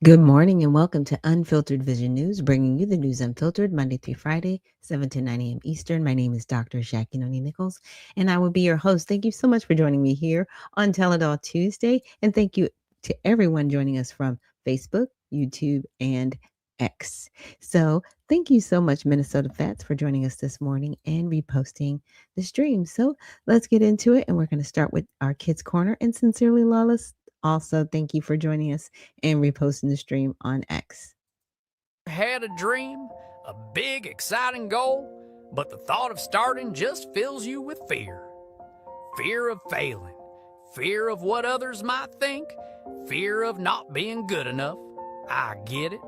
Good morning and welcome to Unfiltered Vision News, bringing you the news unfiltered Monday through Friday, 7 to 9 a.m. Eastern. My name is Dr. Ashaki Noni Nichols, and I will be your host. Thank you so much for joining me here on Tell It All Tuesday, and thank you to everyone joining us from Facebook, YouTube, and X. So, thank you so much, Minnesota Fats, for joining us this morning and reposting the stream. So, let's get into it, and we're going to start with our Kids Corner and Sincerely Lawless. Also, thank you for joining us and reposting the stream on X. Had a dream, a big, exciting goal, but the thought of starting just fills you with fear. Fear of failing, fear of what others might think, fear of not being good enough. I get it.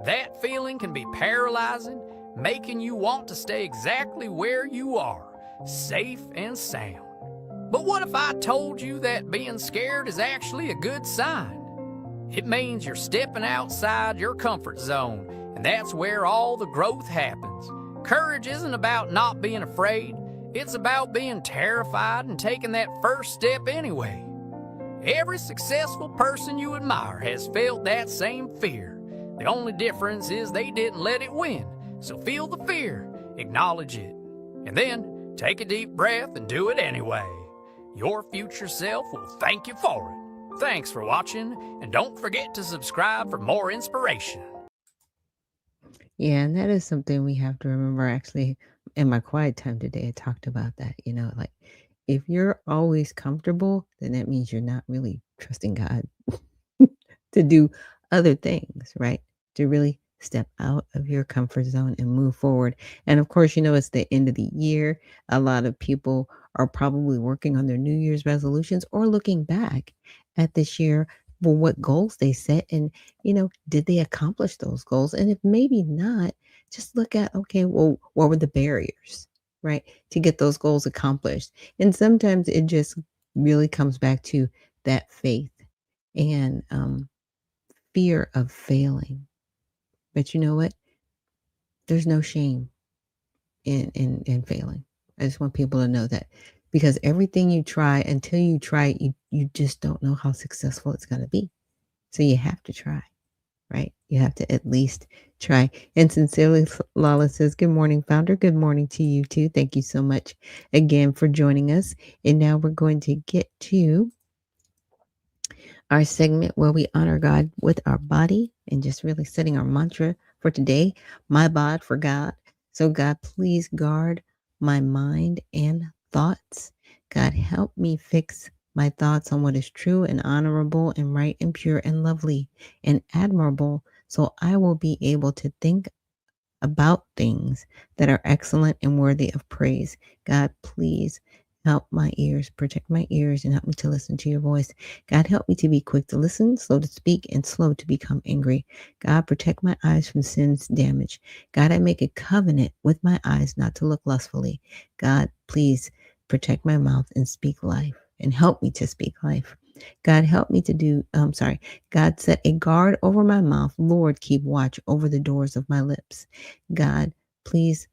That feeling can be paralyzing, making you want to stay exactly where you are, safe and sound. But what if I told you that being scared is actually a good sign? It means you're stepping outside your comfort zone, and that's where all the growth happens. Courage isn't about not being afraid, it's about being terrified and taking that first step anyway. Every successful person you admire has felt that same fear. The only difference is they didn't let it win. So feel the fear, acknowledge it, and then take a deep breath and do it anyway. Your future self will thank you for it. Thanks for watching, and don't forget to subscribe for more inspiration. Yeah, and that is something we have to remember. Actually, in my quiet time today, I talked about that. Like if you're always comfortable, then that means you're not really trusting God to do other things, right? To really step out of your comfort zone and move forward. And of course, it's the end of the year. A lot of people are probably working on their New Year's resolutions or looking back at this year for what goals they set and, did they accomplish those goals? And if maybe not, just look at, okay, well, what were the barriers, right, to get those goals accomplished? And sometimes it just really comes back to that faith and fear of failing. But you know what? There's no shame in failing. I just want people to know that because everything you try, until you try it, you just don't know how successful it's going to be. So you have to try, right? You have to at least try. And Sincerely Lala says, good morning, founder. Good morning to you too. Thank you so much again for joining us. And now we're going to get to our segment where we honor God with our body and just really setting our mantra for today, my bod for God. So, God, please guard my mind and thoughts. God, help me fix my thoughts on what is true and honorable and right and pure and lovely and admirable, so I will be able to think about things that are excellent and worthy of praise. God, please help my ears, protect my ears, and help me to listen to your voice. God, help me to be quick to listen, slow to speak, and slow to become angry. God, protect my eyes from sin's damage. God, I make a covenant with my eyes not to look lustfully. God, please protect my mouth and speak life and help me to speak life. God, help me to God, set a guard over my mouth. Lord, keep watch over the doors of my lips. God, please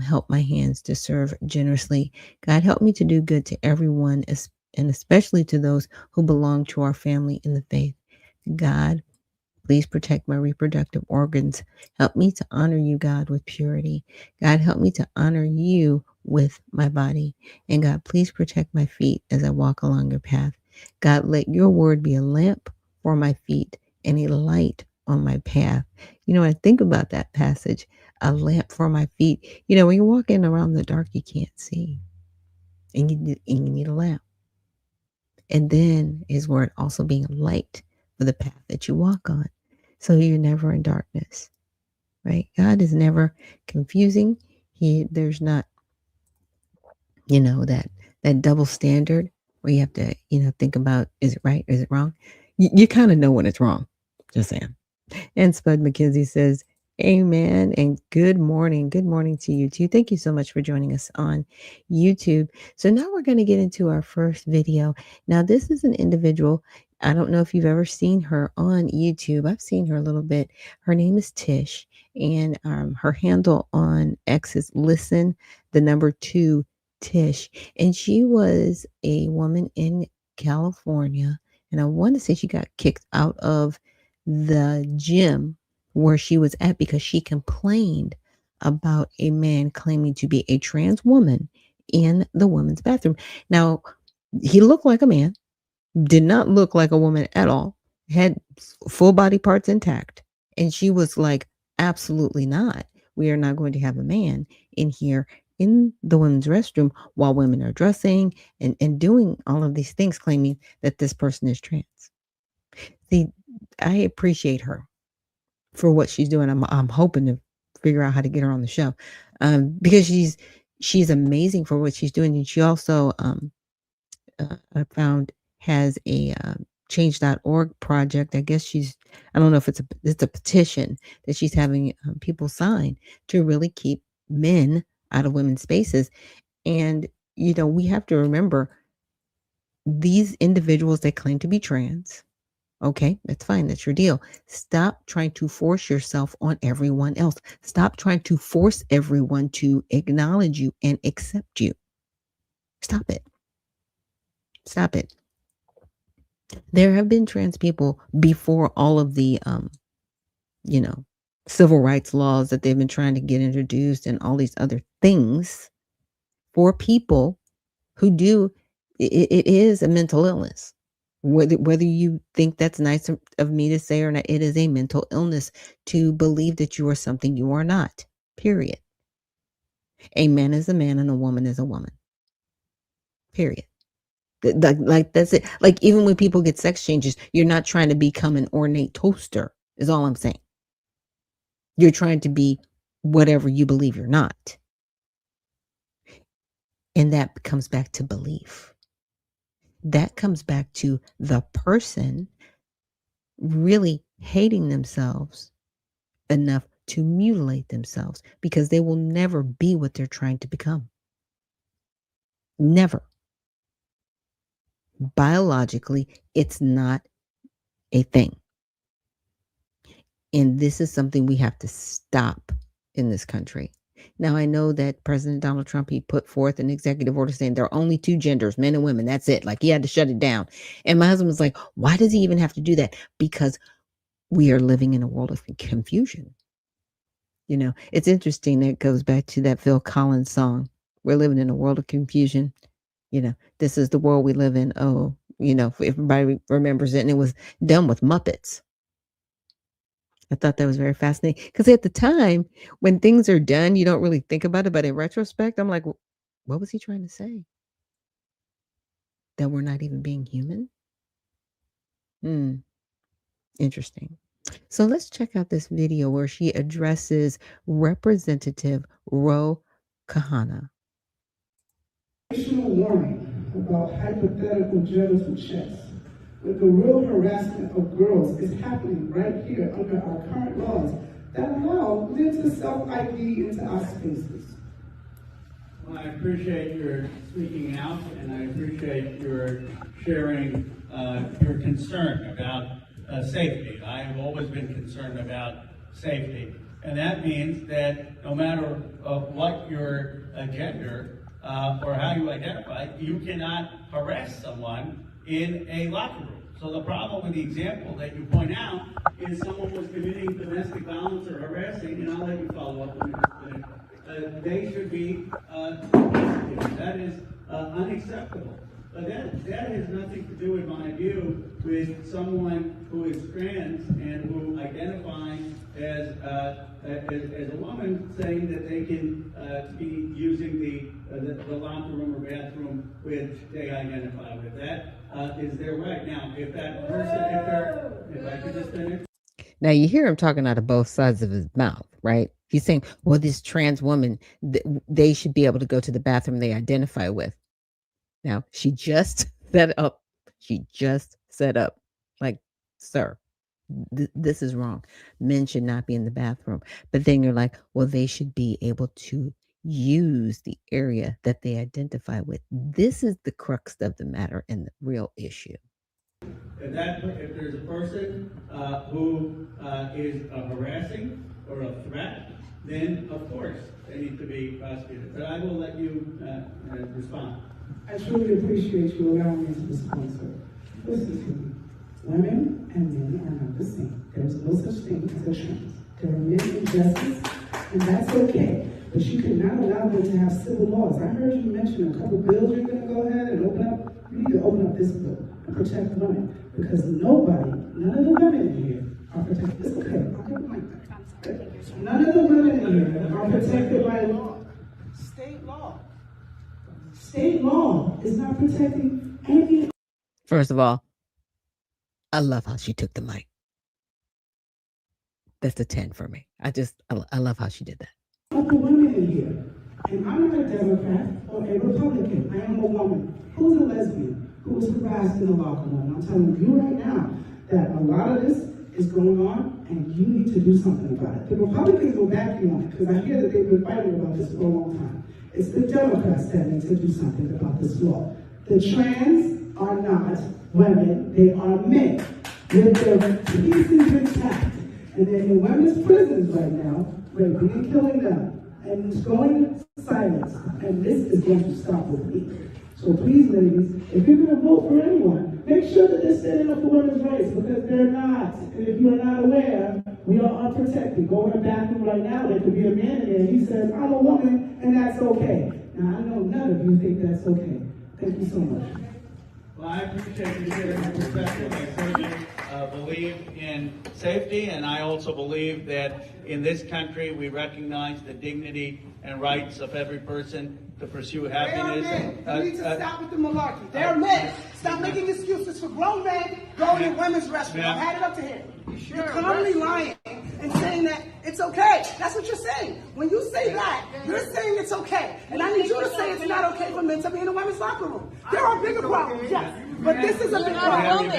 help my hands to serve generously. God, help me to do good to everyone, and especially to those who belong to our family in the faith. God, please protect my reproductive organs. Help me to honor you, God, with purity. God, help me to honor you with my body. And God, please protect my feet as I walk along your path. God, let your word be a lamp for my feet and a light on my path. I think about that passage, a lamp for my feet. When you're walking around the dark, you can't see, and you need a lamp. And then his word also being a light for the path that you walk on. So you're never in darkness, right? God is never confusing. There's not, that double standard where you have to, think about, is it right? Is it wrong? You kind of know when it's wrong. Just saying. And Spud McKenzie says, amen and good morning. Good morning to you too. Thank you so much for joining us on YouTube. So now we're going to get into our first video. Now, this is an individual. I don't know if you've ever seen her on YouTube. I've seen her a little bit. Her name is Tish, and her handle on X is listen, the number 2 Tish. And she was a woman in California. And I want to say she got kicked out of the gym where she was at because she complained about a man claiming to be a trans woman in the women's bathroom. Now, he looked like a man, did not look like a woman at all, had full body parts intact. And she was like, absolutely not. We are not going to have a man in here in the women's restroom while women are dressing and doing all of these things, claiming that this person is trans. See, I appreciate her for what she's doing. I'm hoping to figure out how to get her on the show, because she's amazing for what she's doing, and she also I found has a change.org project. I guess I don't know if it's a petition that she's having people sign to really keep men out of women's spaces. And we have to remember these individuals that claim to be trans. Okay, that's fine. That's your deal. Stop trying to force yourself on everyone else. Stop trying to force everyone to acknowledge you and accept you. Stop it. Stop it. There have been trans people before all of the you know, civil rights laws that they've been trying to get introduced and all these other things for people who do it is a mental illness. Whether you think that's nice of me to say or not, it is a mental illness to believe that you are something you are not. Period. A man is a man and a woman is a woman. Period. Like that's it. Like even when people get sex changes, you're not trying to become an ornate toaster, is all I'm saying. You're trying to be whatever you believe you're not. And that comes back to belief. That comes back to the person really hating themselves enough to mutilate themselves because they will never be what they're trying to become. Never. Biologically, it's not a thing. And this is something we have to stop in this country. Now, I know that President Donald Trump, he put forth an executive order saying there are only two genders, men and women. That's it. Like he had to shut it down. And my husband was like, why does he even have to do that? Because we are living in a world of confusion. It's interesting. That goes back to that Phil Collins song. We're living in a world of confusion. This is the world we live in. Oh, if everybody remembers it. And it was done with Muppets. I thought that was very fascinating because at the time when things are done, you don't really think about it. But in retrospect, I'm like, what was he trying to say? That we're not even being human? Interesting. So let's check out this video where she addresses Representative Ro Kahana. Warning about hypothetical gender checks. But the real harassment of girls is happening right here under our current laws that allow men to self-ID into our spaces. Well, I appreciate your speaking out, and I appreciate your sharing your concern about safety. I have always been concerned about safety, and that means that no matter what your gender or how you identify, you cannot harass someone in a locker room. So the problem with the example that you point out is someone was committing domestic violence or harassing, and I'll let you follow up on this. They should be prosecuted. That is unacceptable. But that has nothing to do, in my view, with someone who is trans and who identifies as a woman, saying that they can be using the locker room or bathroom which they identify with. That is their right. Now, if that person, if I could just finish. Now you hear him talking out of both sides of his mouth, right? He's saying, well, this trans woman, they should be able to go to the bathroom they identify with. Now, she just set up. Like, sir, this is wrong. Men should not be in the bathroom. But then you're like, well, they should be able to use the area that they identify with. This is the crux of the matter and the real issue. If there's a person who is harassing or a threat, then of course they need to be prosecuted. But I will let you respond. I truly appreciate you allowing me to respond, sir. Listen to me. Women and men are not the same. There's no such thing as a trans. There are men injustice, and that's okay. But you cannot allow them to have civil laws. I heard you mention a couple bills you're going to go ahead and open up. You need to open up this bill and protect women, because nobody, none of the women in here are protected. It's okay. I'll get the mic back. None of the women in here are protected by law. State law. State law is not protecting any. First of all, I love how she took the mic. That's a 10 for me. I love how she did that. Of the women in here, and I'm not a Democrat or a Republican. I am a woman who's a lesbian, who was harassed in the locker room. I'm telling you right now that a lot of this is going on, and you need to do something about it. The Republicans will back you on it, because I hear that they've been fighting about this for a long time. It's the Democrats that need to do something about this law. The trans are not women, they are men with their pieces intact. And they're in women's prisons right now, raping and killing them, and it's going silence. And this is going to stop with me. So please, ladies, if you're going to vote for anyone, make sure that they're standing up for women's rights, because they're not. And if you're not aware, we are unprotected. Go in the bathroom right now, there could be a man in there, and he says, I'm a woman, and that's okay. Now, I know none of you think that's okay. Thank you so much. Well, I appreciate you sharing your perspective. I certainly believe in safety, and I also believe that in this country we recognize the dignity and rights of every person to pursue happiness. They are men. You need to stop with the malarkey. They're men. Stop making excuses for grown men going to women's restrooms. I've had it up to here. You're calmly lying and saying that it's okay. That's what you're saying. When you say that, you're saying it's okay. And I need you to say it's not okay for men to be in a women's locker room. There are bigger problems, yes. But this is a big problem.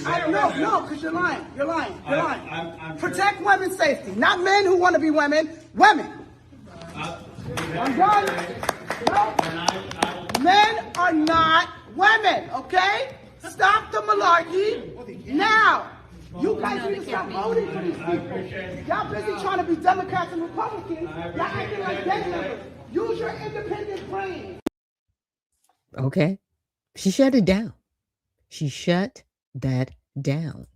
I don't know, no, because you're lying. You're lying. You're lying. I'm Protect women's safety. Not men who want to be women. Women. I'm done. No. Men are not women, okay? Stop the malarkey now. You guys need to stop voting for these people. Y'all busy trying to be Democrats and Republicans. Y'all acting like gang members. Use your independent brain. Okay. She shut it down. She shut that down.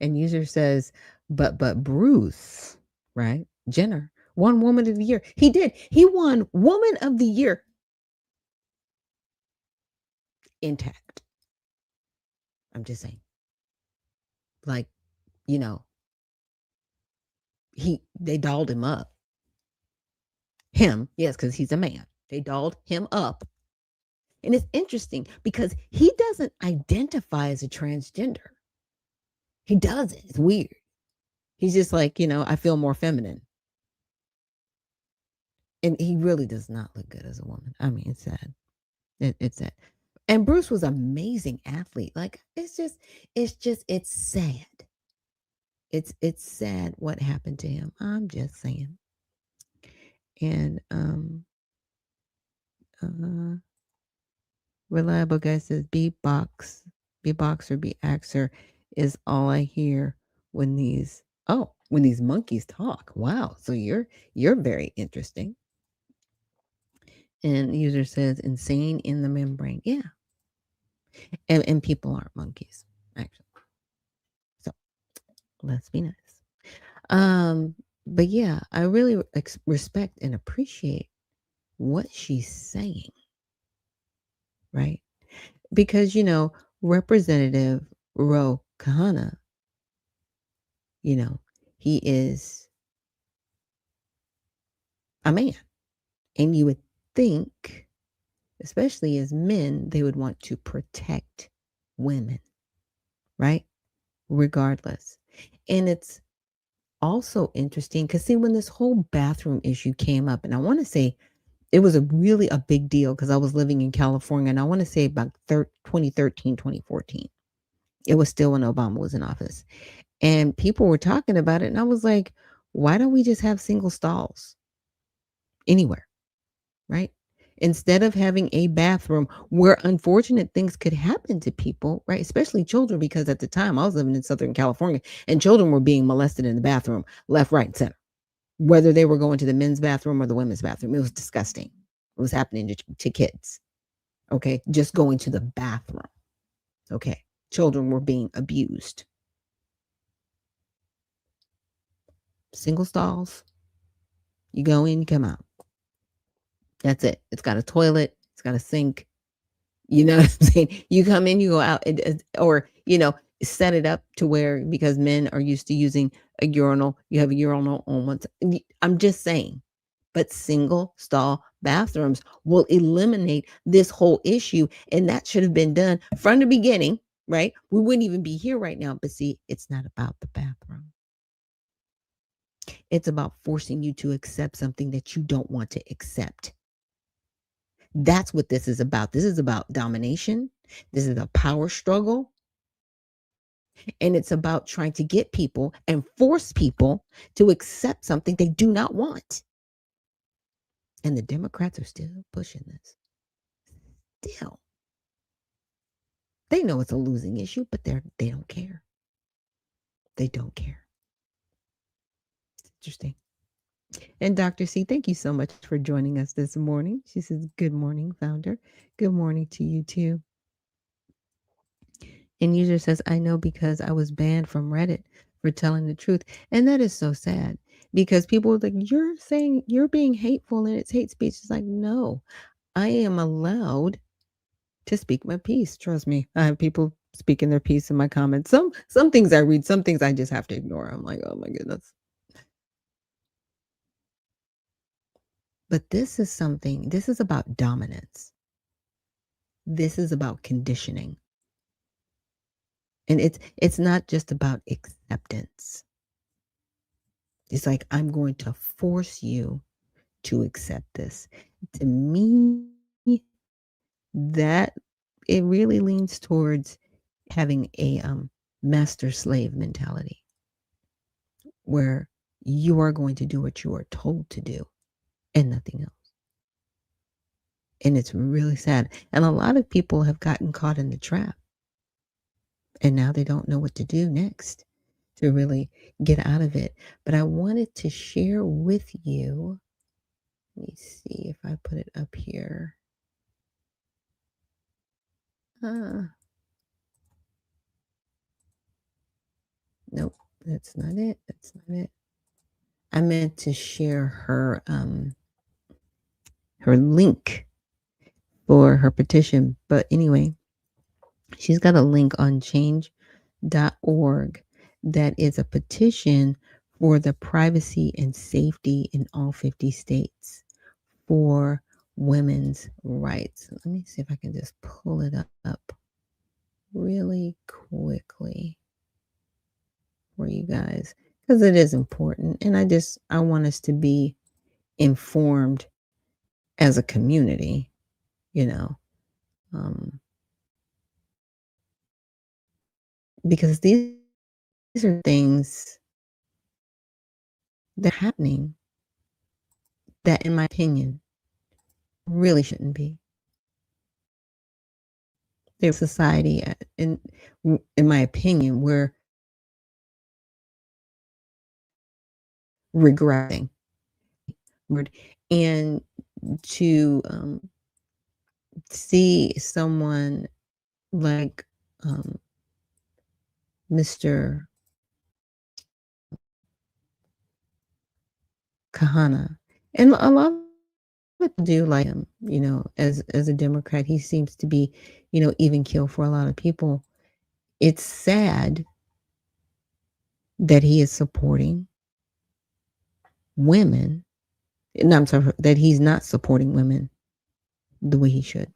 And user says, but Bruce, right? Jenner won Woman of the Year. He did. He won Woman of the Year intact. I'm just saying. Like, you know, they dolled him up. Him, yes, because he's a man. They dolled him up. And it's interesting because he doesn't identify as a transgender. He doesn't. It's weird. He's just like, I feel more feminine. And he really does not look good as a woman. I mean, it's sad. It's sad. And Bruce was an amazing athlete. Like, it's sad. It's sad what happened to him. I'm just saying. And Reliable Guy says beatboxer, beatboxer is all I hear when these monkeys talk. Wow. So you're very interesting. And user says insane in the membrane. Yeah. And people aren't monkeys, actually. So let's be nice. But yeah, I really respect and appreciate what she's saying. Right? Because, Representative Ro Kahana, he is a man. And you would think, especially as men, they would want to protect women, right? Regardless. And it's also interesting because, see, when this whole bathroom issue came up, and I want to say it was really a big deal because I was living in California, and I want to say about 2013, 2014. It was still when Obama was in office. And people were talking about it, and I was like, why don't we just have single stalls anywhere, right? Instead of having a bathroom where unfortunate things could happen to people, right? Especially children, because at the time I was living in Southern California and children were being molested in the bathroom, left, right, and center, whether they were going to the men's bathroom or the women's bathroom. It was disgusting. It was happening to kids. Okay. Just going to the bathroom. Okay. children were being abused. Single stalls, you go in, you come out. That's it. It's got a toilet, it's got a sink. You know what I'm saying? You come in, you go out, or, set it up to where, because men are used to using a urinal, you have a urinal on one side. I'm just saying. But single stall bathrooms will eliminate this whole issue. And that should have been done from the beginning, right? We wouldn't even be here right now. But see, it's not about the bathroom. It's about forcing you to accept something that you don't want to accept. That's what this is about. This is about domination. This is a power struggle. And it's about trying to get people and force people to accept something they do not want. And the Democrats are still pushing this. Still. They know it's a losing issue, but they don't care. They don't care. It's interesting. And Dr. C, thank you so much for joining us this morning. She says, good morning, founder. Good morning to you too. And user says, I know because I was banned from Reddit for telling the truth. And that is so sad because people are like, you're saying you're being hateful and it's hate speech. It's like, no, I am allowed to speak my piece. Trust me. I have people speaking their piece in my comments. Some things I read, some things I just have to ignore. I'm like, oh my goodness. But this is about dominance. This is about conditioning. And it's not just about acceptance. It's like, I'm going to force you to accept this. To me, that it really leans towards having a master slave mentality where you are going to do what you are told to do and nothing else. And it's really sad. And a lot of people have gotten caught in the trap. And now they don't know what to do next to really get out of it. But I wanted to share with you. Let me see if I put it up here. Nope, that's not it. That's not it. I meant to share her link for her petition. But anyway, she's got a link on change.org that is a petition for the privacy and safety in all 50 states for women's rights. Let me see if I can just pull it up really quickly for you guys because it is important. And I want us to be informed as a community, because these are things that are happening that, in my opinion, really shouldn't be. There's society, in my opinion, we're regressing, and to see someone like Mr. Kahana, and a lot of people do like him, as a Democrat. He seems to be, even kill for a lot of people. It's sad that he is supporting women. No, I'm sorry, that he's not supporting women the way he should.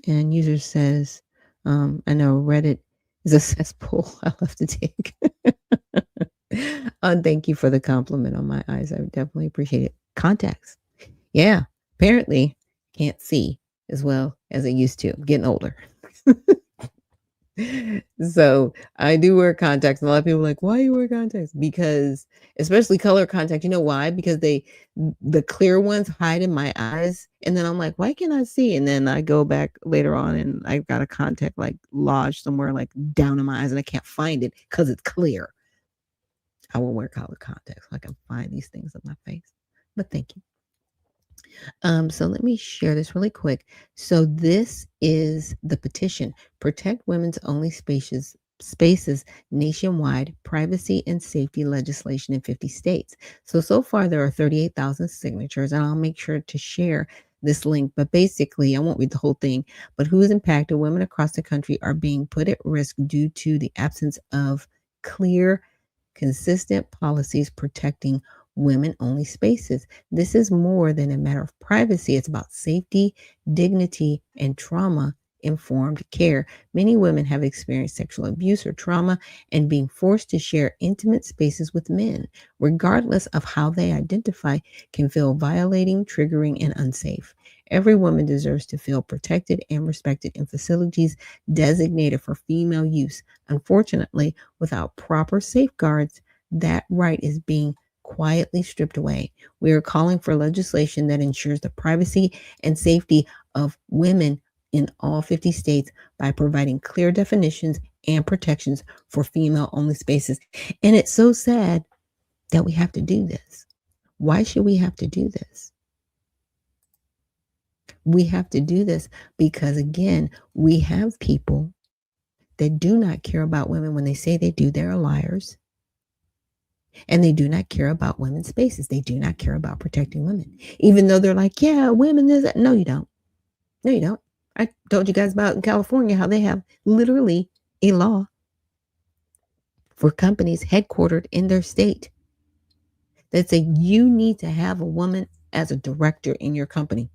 And user says, I know Reddit is a cesspool. I love to take. Thank you for the compliment on my eyes. I definitely appreciate it. Contacts. Yeah, apparently can't see as well as I used to. I'm getting older. So I do wear contacts. A lot of people are like, why you wear contacts? Because, especially color contacts, you know why? Because the clear ones hide in my eyes. And then I'm like, why can't I see? And then I go back later on and I've got a contact like lodged somewhere like down in my eyes and I can't find it because it's clear. I will wear color contacts so I can find these things on my face. But thank you. So let me share this really quick. So this is the petition: Protect Women's Only Spaces nationwide, privacy and safety legislation in 50 states. So far there are 38,000 signatures, and I'll make sure to share this link. But basically, I won't read the whole thing, but who is impacted? Women across the country are being put at risk due to the absence of clear, consistent policies protecting women only spaces. This is more than a matter of privacy, it's about safety, dignity, and trauma informed care. Many women have experienced sexual abuse or trauma and being forced to share intimate spaces with men, regardless of how they identify, can feel violating, triggering, and unsafe. Every woman deserves to feel protected and respected in facilities designated for female use. Unfortunately, without proper safeguards, that right is being quietly stripped away. We are calling for legislation that ensures the privacy and safety of women in all 50 states by providing clear definitions and protections for female only spaces. And it's so sad that we have to do this. Why should we have to do this? We have to do this because, again, we have people that do not care about women. When they say they do, they're liars. And they do not care about women's spaces. They do not care about protecting women, even though they're like, yeah, women is that. No, you don't. No, you don't. I told you guys about in California how they have literally a law for companies headquartered in their state that say you need to have a woman as a director in your company.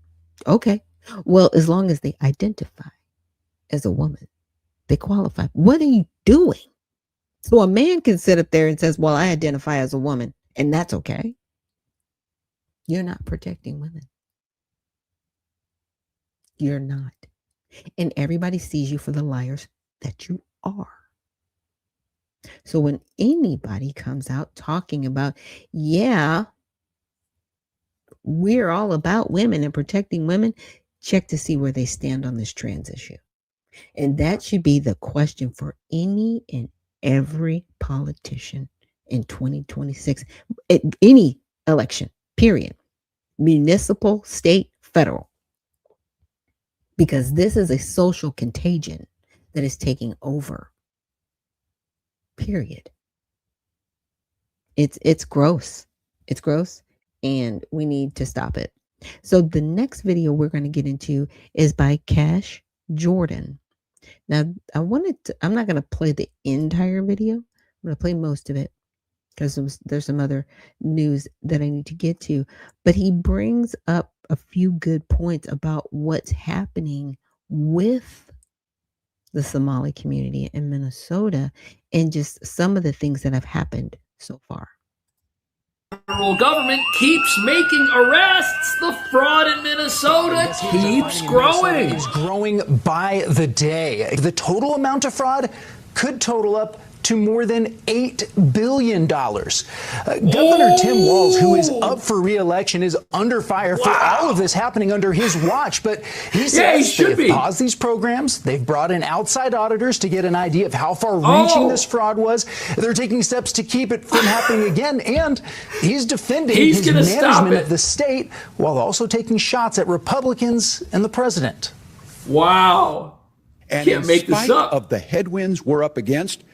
Okay. Well, as long as they identify as a woman, they qualify. What are you doing? So a man can sit up there and says, well, I identify as a woman, and that's okay. You're not protecting women. You're not. And everybody sees you for the liars that you are. So when anybody comes out talking about, yeah, we're all about women and protecting women, check to see where they stand on this trans issue. And that should be the question for any and every politician in 2026, at any election, period. Municipal, state, federal. Because this is a social contagion that is taking over. Period. It's gross. It's gross, and we need to stop it. So the next video we're going to get into is by Cash Jordan. Now, I'm not going to play the entire video. I'm going to play most of it because there's some other news that I need to get to. But he brings up a few good points about what's happening with the Somali community in Minnesota and just some of the things that have happened so far. Federal government keeps making arrests. The fraud in Minnesota keeps growing. It's growing by the day. The total amount of fraud could total up to more than $8 billion. Governor Tim Walz, who is up for re-election, is under fire for all of this happening under his watch. But he says they've paused these programs. They've brought in outside auditors to get an idea of how far-reaching this fraud was. They're taking steps to keep it from happening again. And he's defending his management of the state while also taking shots at Republicans and the president. Wow. And in spite of the headwinds we're up against,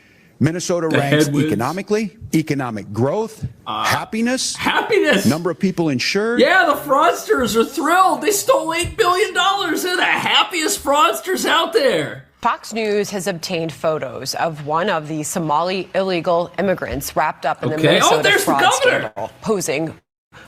Minnesota ranks economically, economic growth, happiness, number of people insured. Yeah, the fraudsters are thrilled. They stole $8 billion. They're the happiest fraudsters out there. Fox News has obtained photos of one of the Somali illegal immigrants wrapped up in the Minnesota fraud scandal, posing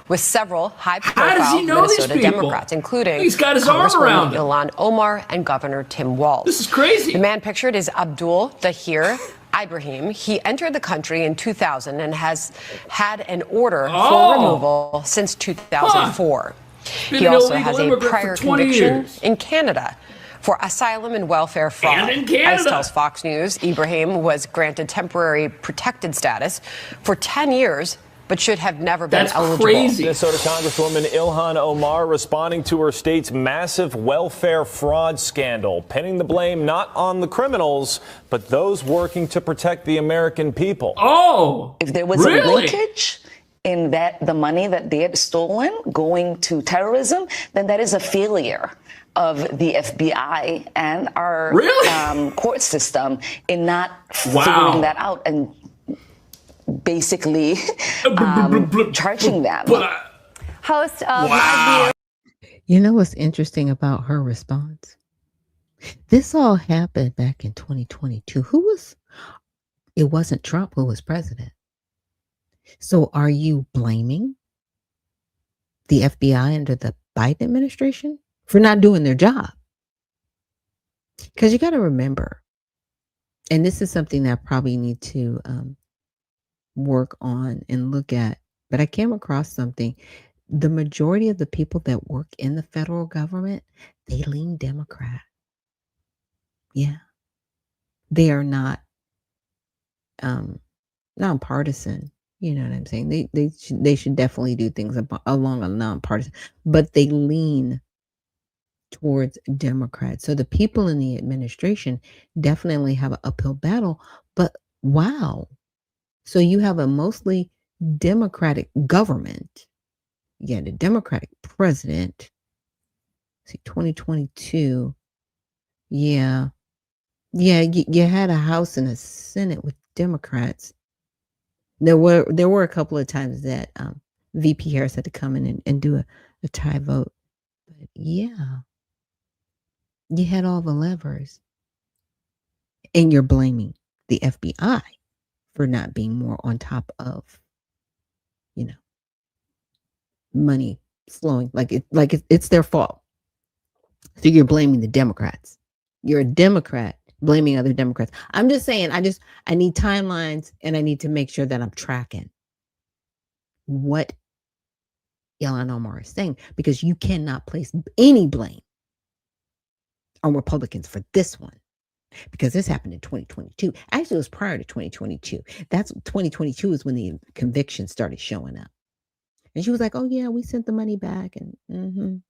with several high-profile Minnesota Democrats, including He's got his arm around Ilhan Omar and Governor Tim Walz. This is crazy. The man pictured is Abdul Dahir Ibrahim. He entered the country in 2000 and has had an order for removal since 2004. He also has a prior conviction in Canada for asylum and welfare fraud. And in Canada. ICE tells Fox News Ibrahim was granted temporary protected status for 10 years but should have never been eligible. Crazy. Minnesota Congresswoman Ilhan Omar responding to her state's massive welfare fraud scandal, pinning the blame not on the criminals, but those working to protect the American people. Oh, if there was a linkage, in that the money that they had stolen going to terrorism, then that is a failure of the FBI and our court system in not figuring that out and basically charging them. Host of Live View. You know what's interesting about her response? This all happened back in 2022. It wasn't Trump who was president. So are you blaming the FBI under the Biden administration for not doing their job? Because you got to remember, and this is something that I probably need to work on and look at, but I came across something. The majority of the people that work in the federal government, they lean Democrat. Yeah. They are not nonpartisan. You know what I'm saying? They should definitely do things along a nonpartisan, but they lean towards Democrats. So the people in the administration definitely have an uphill battle. But wow. So you have a mostly Democratic government. You had a Democratic president. See, 2022. Yeah. Yeah, you had a House and a Senate with Democrats. There were a couple of times that VP Harris had to come in and do a tie vote. But yeah, you had all the levers. And you're blaming the FBI for not being more on top of, money flowing. It's their fault. So you're blaming the Democrats. You're a Democrat blaming other Democrats. I'm just saying, I need timelines and I need to make sure that I'm tracking what Ilhan Omar is saying, because you cannot place any blame on Republicans for this one, because this happened in 2022. Actually, it was prior to 2022. 2022 is when the conviction started showing up. And she was like, oh yeah, we sent the money back. And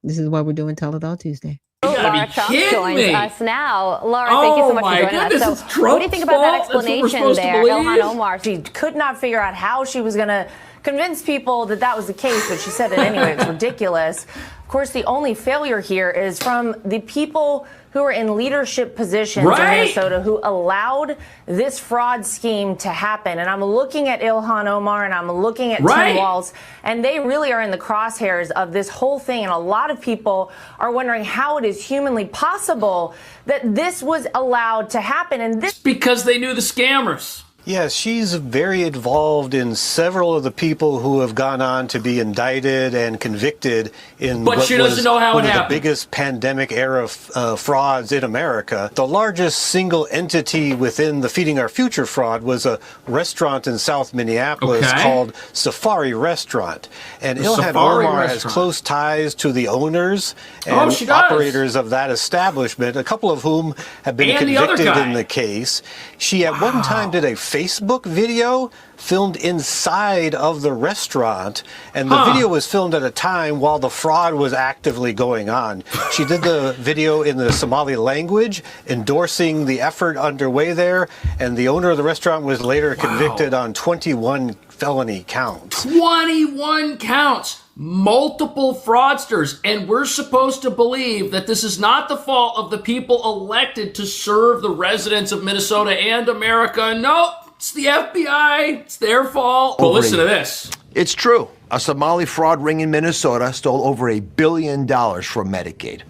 this is why we're doing Tell It All Tuesday. Laura Trump joins us now. Laura, thank you so much for joining us. So, what do you think about that explanation there? Ilhan Omar, she could not figure out how she was going to convince people that was the case, but she said it anyway. It's ridiculous. Of course, the only failure here is from the people who are in leadership positions in Minnesota who allowed this fraud scheme to happen. And I'm looking at Ilhan Omar and I'm looking at Tim Walz, and they really are in the crosshairs of this whole thing. And a lot of people are wondering how it is humanly possible that this was allowed to happen. And this because they knew the scammers. Yes, she's very involved in several of the people who have gone on to be indicted and convicted in but what she doesn't was know how one it of happened. The biggest pandemic era frauds in America. The largest single entity within the Feeding Our Future fraud was a restaurant in South Minneapolis called Safari Restaurant. And Ilhan Omar has close ties to the owners and operators of that establishment, a couple of whom have been convicted in the case. She at one time did a Facebook video filmed inside of the restaurant, and the video was filmed at a time while the fraud was actively going on. She did the video in the Somali language, endorsing the effort underway there, and the owner of the restaurant was later convicted on 21 felony counts. 21 counts. Multiple fraudsters, and we're supposed to believe that this is not the fault of the people elected to serve the residents of Minnesota and America. No, it's the FBI. It's their fault. But listen to this. It's true. A Somali fraud ring in Minnesota stole over $1 billion from Medicaid.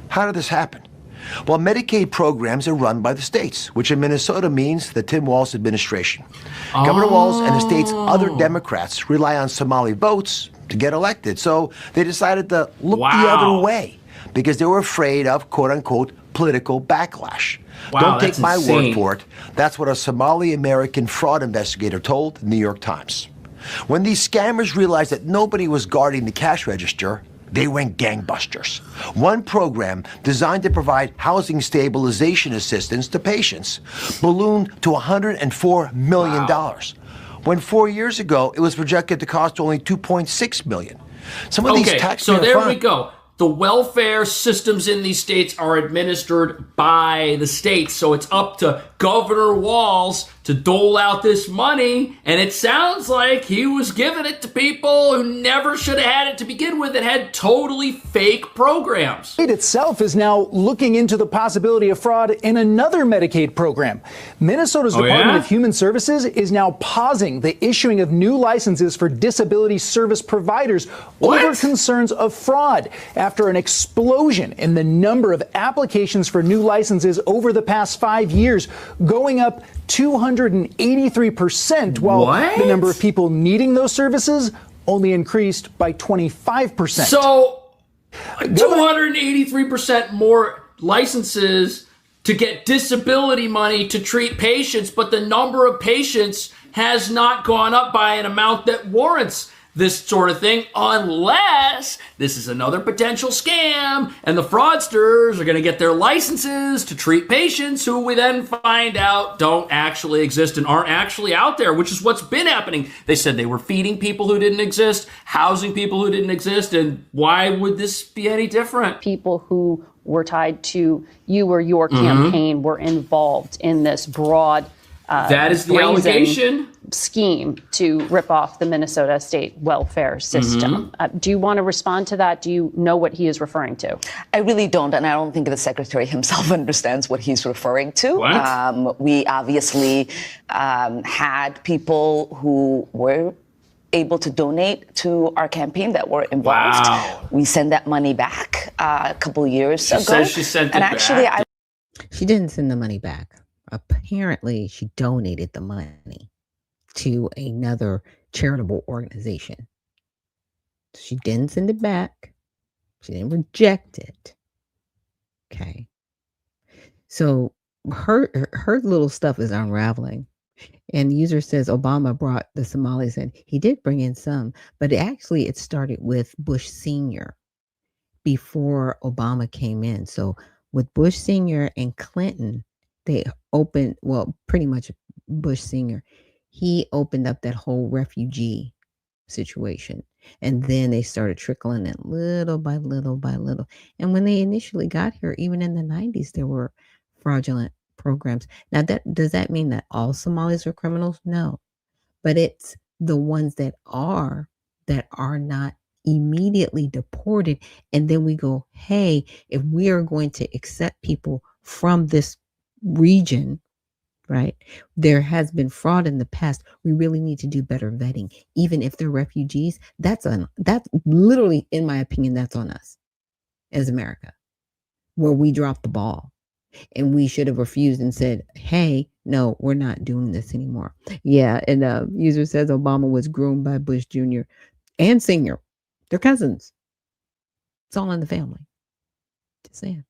How did this happen? Well, Medicaid programs are run by the states, which in Minnesota means the Tim Walz administration. Governor Walz and the state's other Democrats rely on Somali votes to get elected. So they decided to look the other way because they were afraid of, quote unquote, political backlash. Don't take my word for it. That's what a Somali American fraud investigator told the New York Times. When these scammers realized that nobody was guarding the cash register, they went gangbusters. One program designed to provide housing stabilization assistance to patients ballooned to $104 million. When 4 years ago, it was projected to cost only $2.6 million. Some of these taxpayer so there we go. The welfare systems in these states are administered by the states, so it's up to Governor Walz to dole out this money, and it sounds like he was giving it to people who never should have had it to begin with. It had totally fake programs. It itself is now looking into the possibility of fraud in another Medicaid program. Minnesota's Department of Human Services is now pausing the issuing of new licenses for disability service providers over concerns of fraud after an explosion in the number of applications for new licenses over the past 5 years, going up 283%, while the number of people needing those services only increased by 25%. So 283% more licenses to get disability money to treat patients, but the number of patients has not gone up by an amount that warrants this sort of thing, unless this is another potential scam and the fraudsters are going to get their licenses to treat patients who we then find out don't actually exist and aren't actually out there, which is what's been happening. They said they were feeding people who didn't exist, housing people who didn't exist, and why would this be any different? People who were tied to you or your campaign were involved in this broad that is the allegation scheme to rip off the Minnesota state welfare system. Do you want to respond to that? Do you know what he is referring to? I really don't, and I don't think the secretary himself understands what he's referring to. We obviously had people who were able to donate to our campaign that were involved. We send that money back a couple years ago. She says she sent it back. She didn't send the money back. Apparently, she donated the money to another charitable organization. She didn't send it back. She didn't reject it. Okay. So her little stuff is unraveling. And user says Obama brought the Somalis in. He did bring in some, but it started with Bush Sr. before Obama came in. So with Bush Sr. and Clinton, they opened, pretty much Bush Sr., he opened up that whole refugee situation. And then they started trickling it little by little by little. And when they initially got here, even in the 90s, there were fraudulent programs. Now, does that mean that all Somalis are criminals? No. But it's the ones that are not immediately deported. And then we go, hey, if we are going to accept people from this region, right? There has been fraud in the past. We really need to do better vetting. Even if they're refugees, that's literally, in my opinion, that's on us as America, where we dropped the ball. And we should have refused and said, hey, no, we're not doing this anymore. Yeah, and user says Obama was groomed by Bush Jr. and Sr. They're cousins. It's all in the family. Just saying.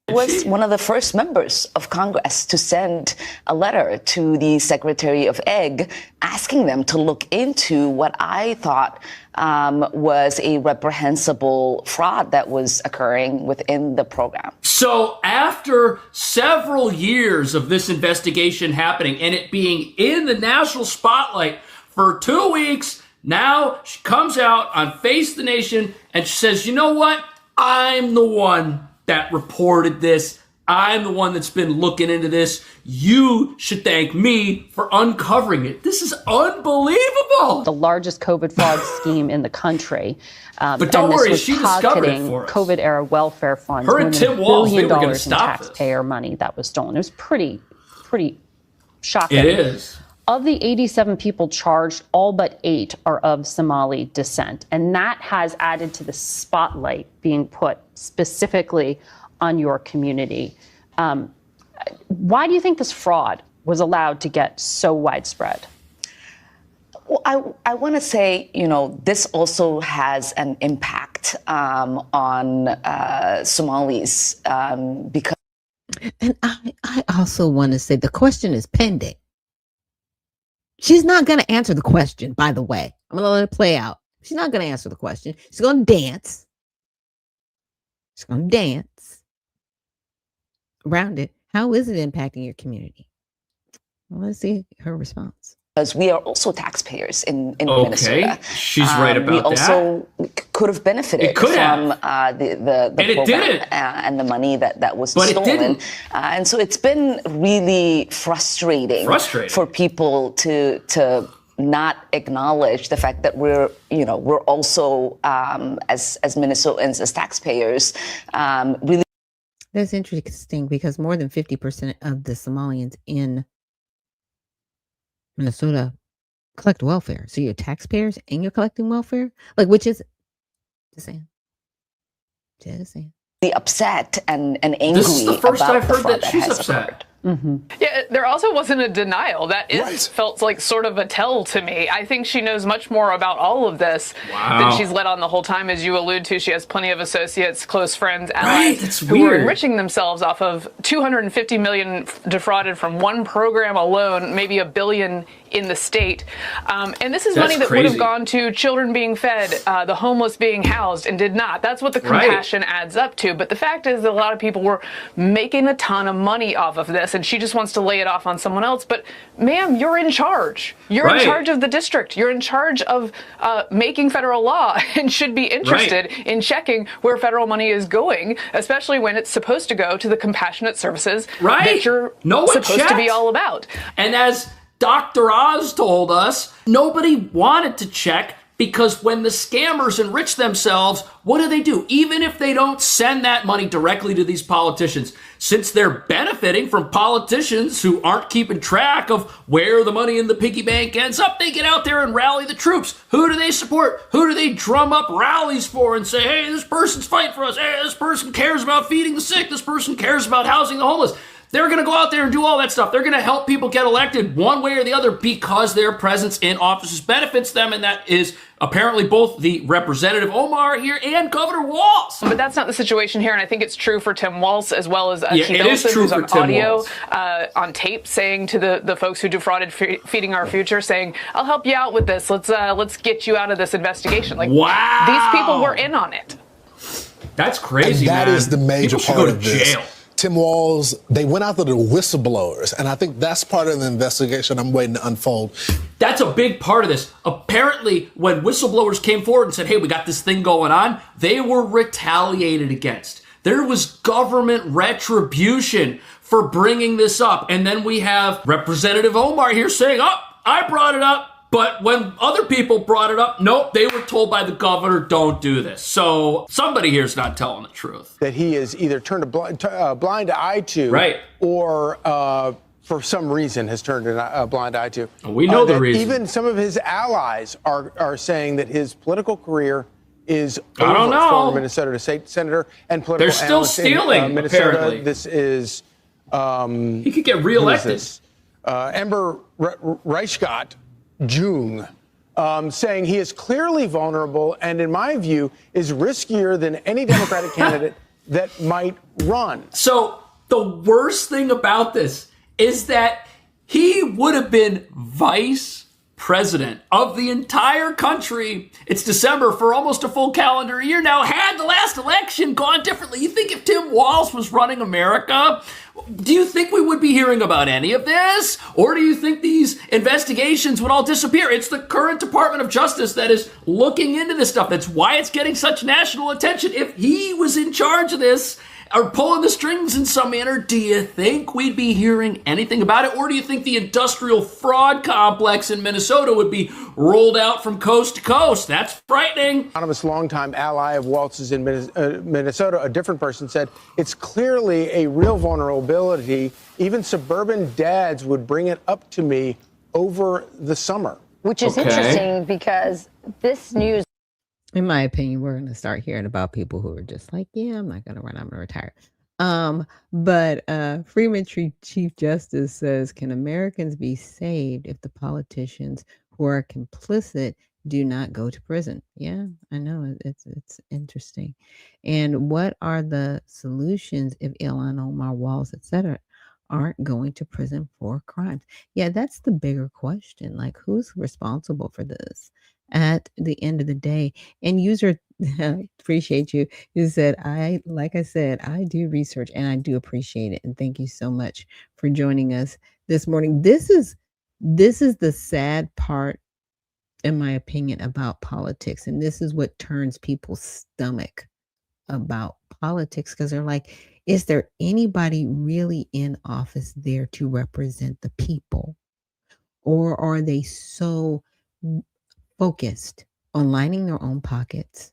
Was one of the first members of Congress to send a letter to the Secretary of Ag asking them to look into what I thought was a reprehensible fraud that was occurring within the program. So after several years of this investigation happening and it being in the national spotlight for 2 weeks, now she comes out on Face the Nation and she says, you know what? I'm the one that reported this. I'm the one that's been looking into this. You should thank me for uncovering it. This is unbelievable. The largest COVID fraud scheme in the country. But don't worry, she discovered it for us. COVID-era welfare funds. Her and Tim Walz, they were going to stop in taxpayer money that was stolen. It was pretty shocking. It is. Of the 87 people charged, all but 8 are of Somali descent. And that has added to the spotlight being put specifically on your community. Why do you think this fraud was allowed to get so widespread? Well, I want to say, this also has an impact on Somalis because. And I also want to say the question is pending. She's not going to answer the question, by the way. I'm going to let it play out. She's not going to answer the question. She's going to dance. She's going to dance around it. How is it impacting your community? Well, let's see her response. Because we are also taxpayers in Okay, Minnesota. she's right about we that. also could have benefited could from And the it program didn't. And the money that was But it stolen. didn't. And so it's been really frustrating for people to not acknowledge the fact that we're also as Minnesotans, as taxpayers, really. That's interesting because more than 50% of the Somalians in Minnesota collect welfare. So you're taxpayers and you're collecting welfare? Like, which is just saying. Just saying. Upset and angry. This is the first about I've the heard fraud that she's has upset. occurred. Yeah, there also wasn't a denial. That felt like sort of a tell to me. I think she knows much more about all of this than she's let on the whole time. As you allude to, she has plenty of associates, close friends, allies who are enriching themselves off of $250 million defrauded from one program alone, maybe $1 billion in the state. And this is money that would have gone to children being fed, the homeless being housed, and did not. That's what the compassion adds up to. But the fact is that a lot of people were making a ton of money off of this, and she just wants to lay it off on someone else. But, ma'am, you're in charge. You're in charge of the district. You're in charge of making federal law and should be interested in checking where federal money is going, especially when it's supposed to go to the compassionate services that you're supposed to be all about. And as Dr. Oz told us, nobody wanted to check because when the scammers enrich themselves, what do? Even if they don't send that money directly to these politicians, since they're benefiting from politicians who aren't keeping track of where the money in the piggy bank ends up, they get out there and rally the troops. Who do they support? Who do they drum up rallies for and say, hey, this person's fighting for us. Hey, this person cares about feeding the sick. This person cares about housing the homeless. They're going to go out there and do all that stuff. They're going to help people get elected one way or the other because their presence in offices benefits them, and that is apparently both the Representative Omar here and Governor Walz. But that's not the situation here, and I think it's true for Tim Walz as well as Keith Ellison, who's on audio, on tape, saying to the folks who defrauded Feeding Our Future, saying, I'll help you out with this. Let's get you out of this investigation. Like, these people were in on it. That's crazy, and that is the major part of this. Jail. Tim Walz, they went after the whistleblowers, and I think that's part of the investigation I'm waiting to unfold. That's a big part of this. Apparently, when whistleblowers came forward and said, hey, we got this thing going on, they were retaliated against. There was government retribution for bringing this up. And then we have Representative Omar here saying, oh, I brought it up. But when other people brought it up, nope, they were told by the governor, don't do this. So somebody here's not telling the truth. That he is either turned a blind eye to, or for some reason has turned a blind eye to. We know the reason. Even some of his allies are saying that his political career is I don't know. Former Minnesota state senator and political They're still stealing, in, Minnesota. apparently. This is... he could get reelected. Amber Reichgott Jung, saying he is clearly vulnerable and, in my view, is riskier than any Democratic candidate that might run. So the worst thing about this is that he would have been vice president of the entire country. It's December for almost a full calendar year now. Had the last election gone differently, you think if Tim Walz was running America, do you think we would be hearing about any of this? Or do you think these investigations would all disappear? It's the current Department of Justice that is looking into this stuff. That's why it's getting such national attention. If he was in charge of this, or pulling the strings in some manner, do you think we'd be hearing anything about it? Or do you think the industrial fraud complex in Minnesota would be rolled out from coast to coast? That's frightening. Anonymous longtime ally of Walz's in Minnesota, a different person, said, it's clearly a real vulnerability. Even suburban dads would bring it up to me over the summer. Which is interesting because this news... In my opinion, we're going to start hearing about people who are just like, yeah, I'm not going to run, I'm going to retire. But Freeman Chief Justice says, can Americans be saved if the politicians who are complicit do not go to prison? Yeah, I know. It's interesting. And what are the solutions if Ilhan Omar, Walz, etc., aren't going to prison for crimes? Yeah, that's the bigger question. Like, who's responsible for this at the end of the day? And user, appreciate you. You said, like I said, I do research and I do appreciate it. And thank you so much for joining us this morning. This is This is the sad part, in my opinion, about politics. And this is what turns people's stomach about politics, because they're like, is there anybody really in office there to represent the people? Or are they so focused on lining their own pockets,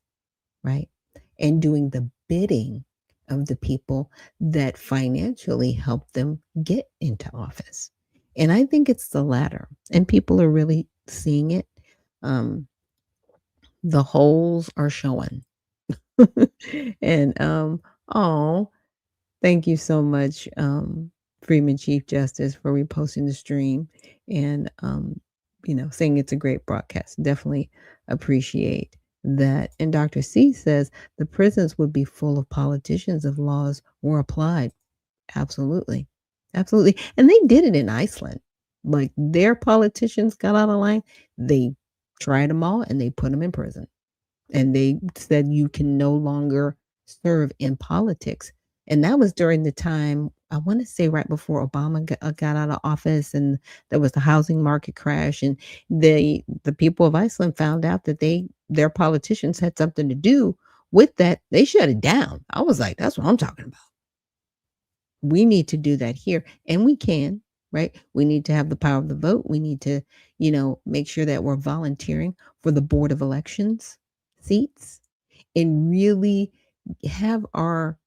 right? And doing the bidding of the people that financially help them get into office? And I think it's the latter. And people are really seeing it. The holes are showing. And oh, thank you so much, Freeman Chief Justice, for reposting the stream and saying it's a great broadcast. Definitely appreciate that. And Dr. C says the prisons would be full of politicians if laws were applied. Absolutely. Absolutely. And they did it in Iceland. Like, their politicians got out of line. They tried them all and they put them in prison. And they said you can no longer serve in politics. And that was during the time, I want to say right before Obama got out of office, and there was the housing market crash, and the people of Iceland found out that their politicians had something to do with that. They shut it down. I was like, that's what I'm talking about. We need to do that here, and we can, right? We need to have the power of the vote. We need to, make sure that we're volunteering for the Board of Elections seats and really have our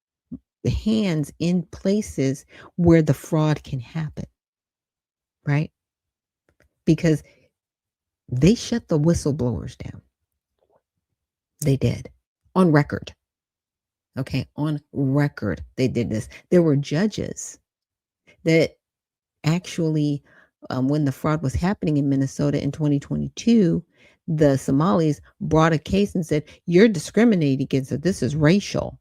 hands in places where the fraud can happen, right? Because they shut the whistleblowers down. They did, on record. Okay, on record, they did this. There were judges that actually, when the fraud was happening in Minnesota in 2022, the Somalis brought a case and said, you're discriminating against it. This is racial.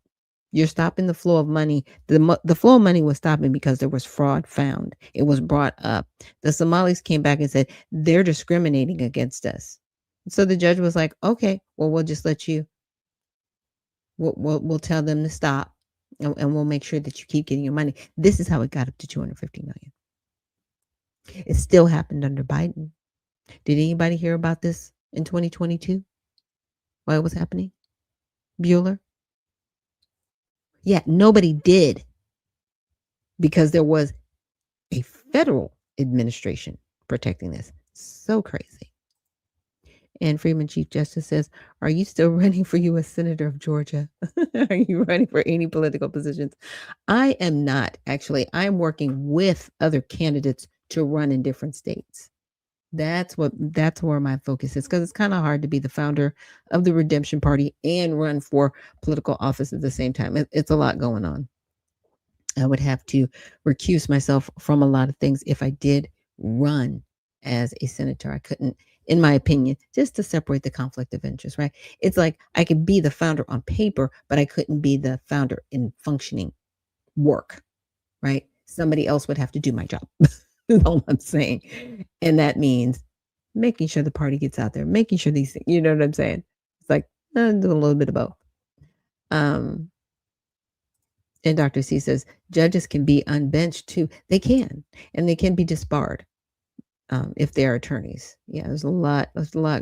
You're stopping the flow of money. The flow of money was stopping because there was fraud found. It was brought up. The Somalis came back and said, they're discriminating against us. So the judge was like, okay, well, we'll just let you, we'll tell them to stop, and we'll make sure that you keep getting your money. This is how it got up to $250 million. It still happened under Biden. Did anybody hear about this in 2022? Why it was happening? Bueller? Yeah, nobody did, because there was a federal administration protecting this. So crazy. And Freeman Chief Justice says, are you still running for U.S. Senator of Georgia? Are you running for any political positions? I am not, actually. I'm working with other candidates to run in different states. That's where my focus is, because it's kind of hard to be the founder of the Redemption Party and run for political office at the same time. It's a lot going on. I would have to recuse myself from a lot of things if I did run as a senator. I couldn't, in my opinion, just to separate the conflict of interest, right? It's like I could be the founder on paper, but I couldn't be the founder in functioning work, right? Somebody else would have to do my job. That's all I'm saying. And that means making sure the party gets out there, making sure these things, you know what I'm saying? It's like, do a little bit of both. And Dr. C says, judges can be unbenched too. They can, and they can be disbarred if they are attorneys. Yeah, there's a lot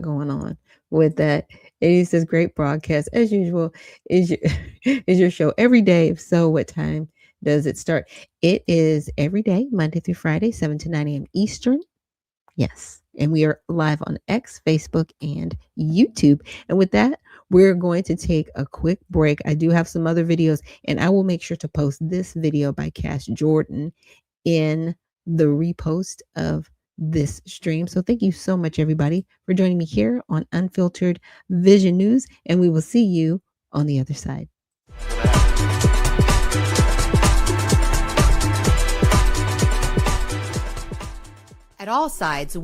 going on with that. And he says, great broadcast. As usual, is your show every day? If so, what time does it start? It is every day, Monday through Friday, 7 to 9 a.m. Eastern. Yes. And we are live on X, Facebook, and YouTube. And with that, we're going to take a quick break. I do have some other videos, and I will make sure to post this video by Cash Jordan in the repost of this stream. So thank you so much, everybody, for joining me here on Unfiltered Vision News, and we will see you on the other side. At All Sides,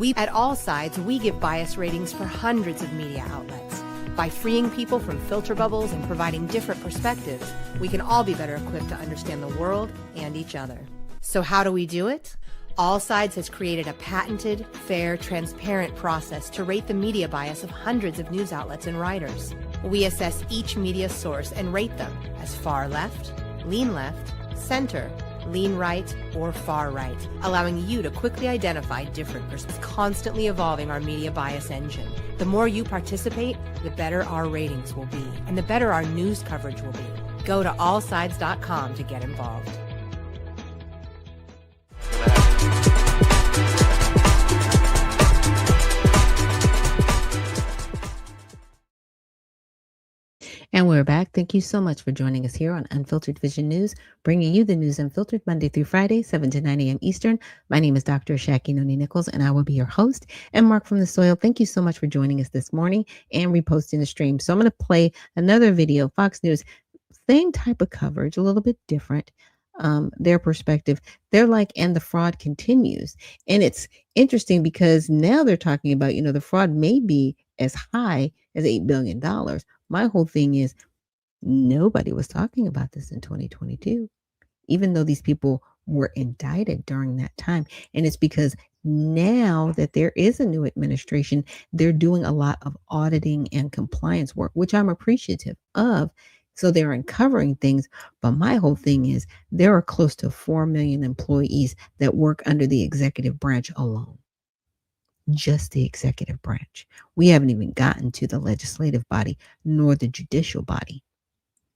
we give bias ratings for hundreds of media outlets. By freeing people from filter bubbles and providing different perspectives, we can all be better equipped to understand the world and each other. So how do we do it? All Sides has created a patented, fair, transparent process to rate the media bias of hundreds of news outlets and writers. We assess each media source and rate them as far left, lean left, center, lean right, or far right, allowing you to quickly identify different perspectives, constantly evolving our media bias engine. The more you participate, the better our ratings will be, and the better our news coverage will be. Go to allsides.com to get involved. And we're back. Thank you so much for joining us here on Unfiltered Vision News, bringing you the news unfiltered Monday through Friday, 7 to 9 a.m. Eastern. My name is Dr. Ashaki Noni Nichols, and I will be your host. And Mark from the Soil, thank you so much for joining us this morning and reposting the stream. So I'm going to play another video, Fox News, same type of coverage, a little bit different. Their perspective, they're like, and the fraud continues. And it's interesting because now they're talking about, the fraud may be as high as $8 billion. My whole thing is nobody was talking about this in 2022, even though these people were indicted during that time. And it's because now that there is a new administration, they're doing a lot of auditing and compliance work, which I'm appreciative of. So they're uncovering things. But my whole thing is there are close to 4 million employees that work under the executive branch alone. Just the executive branch. We haven't even gotten to the legislative body nor the judicial body.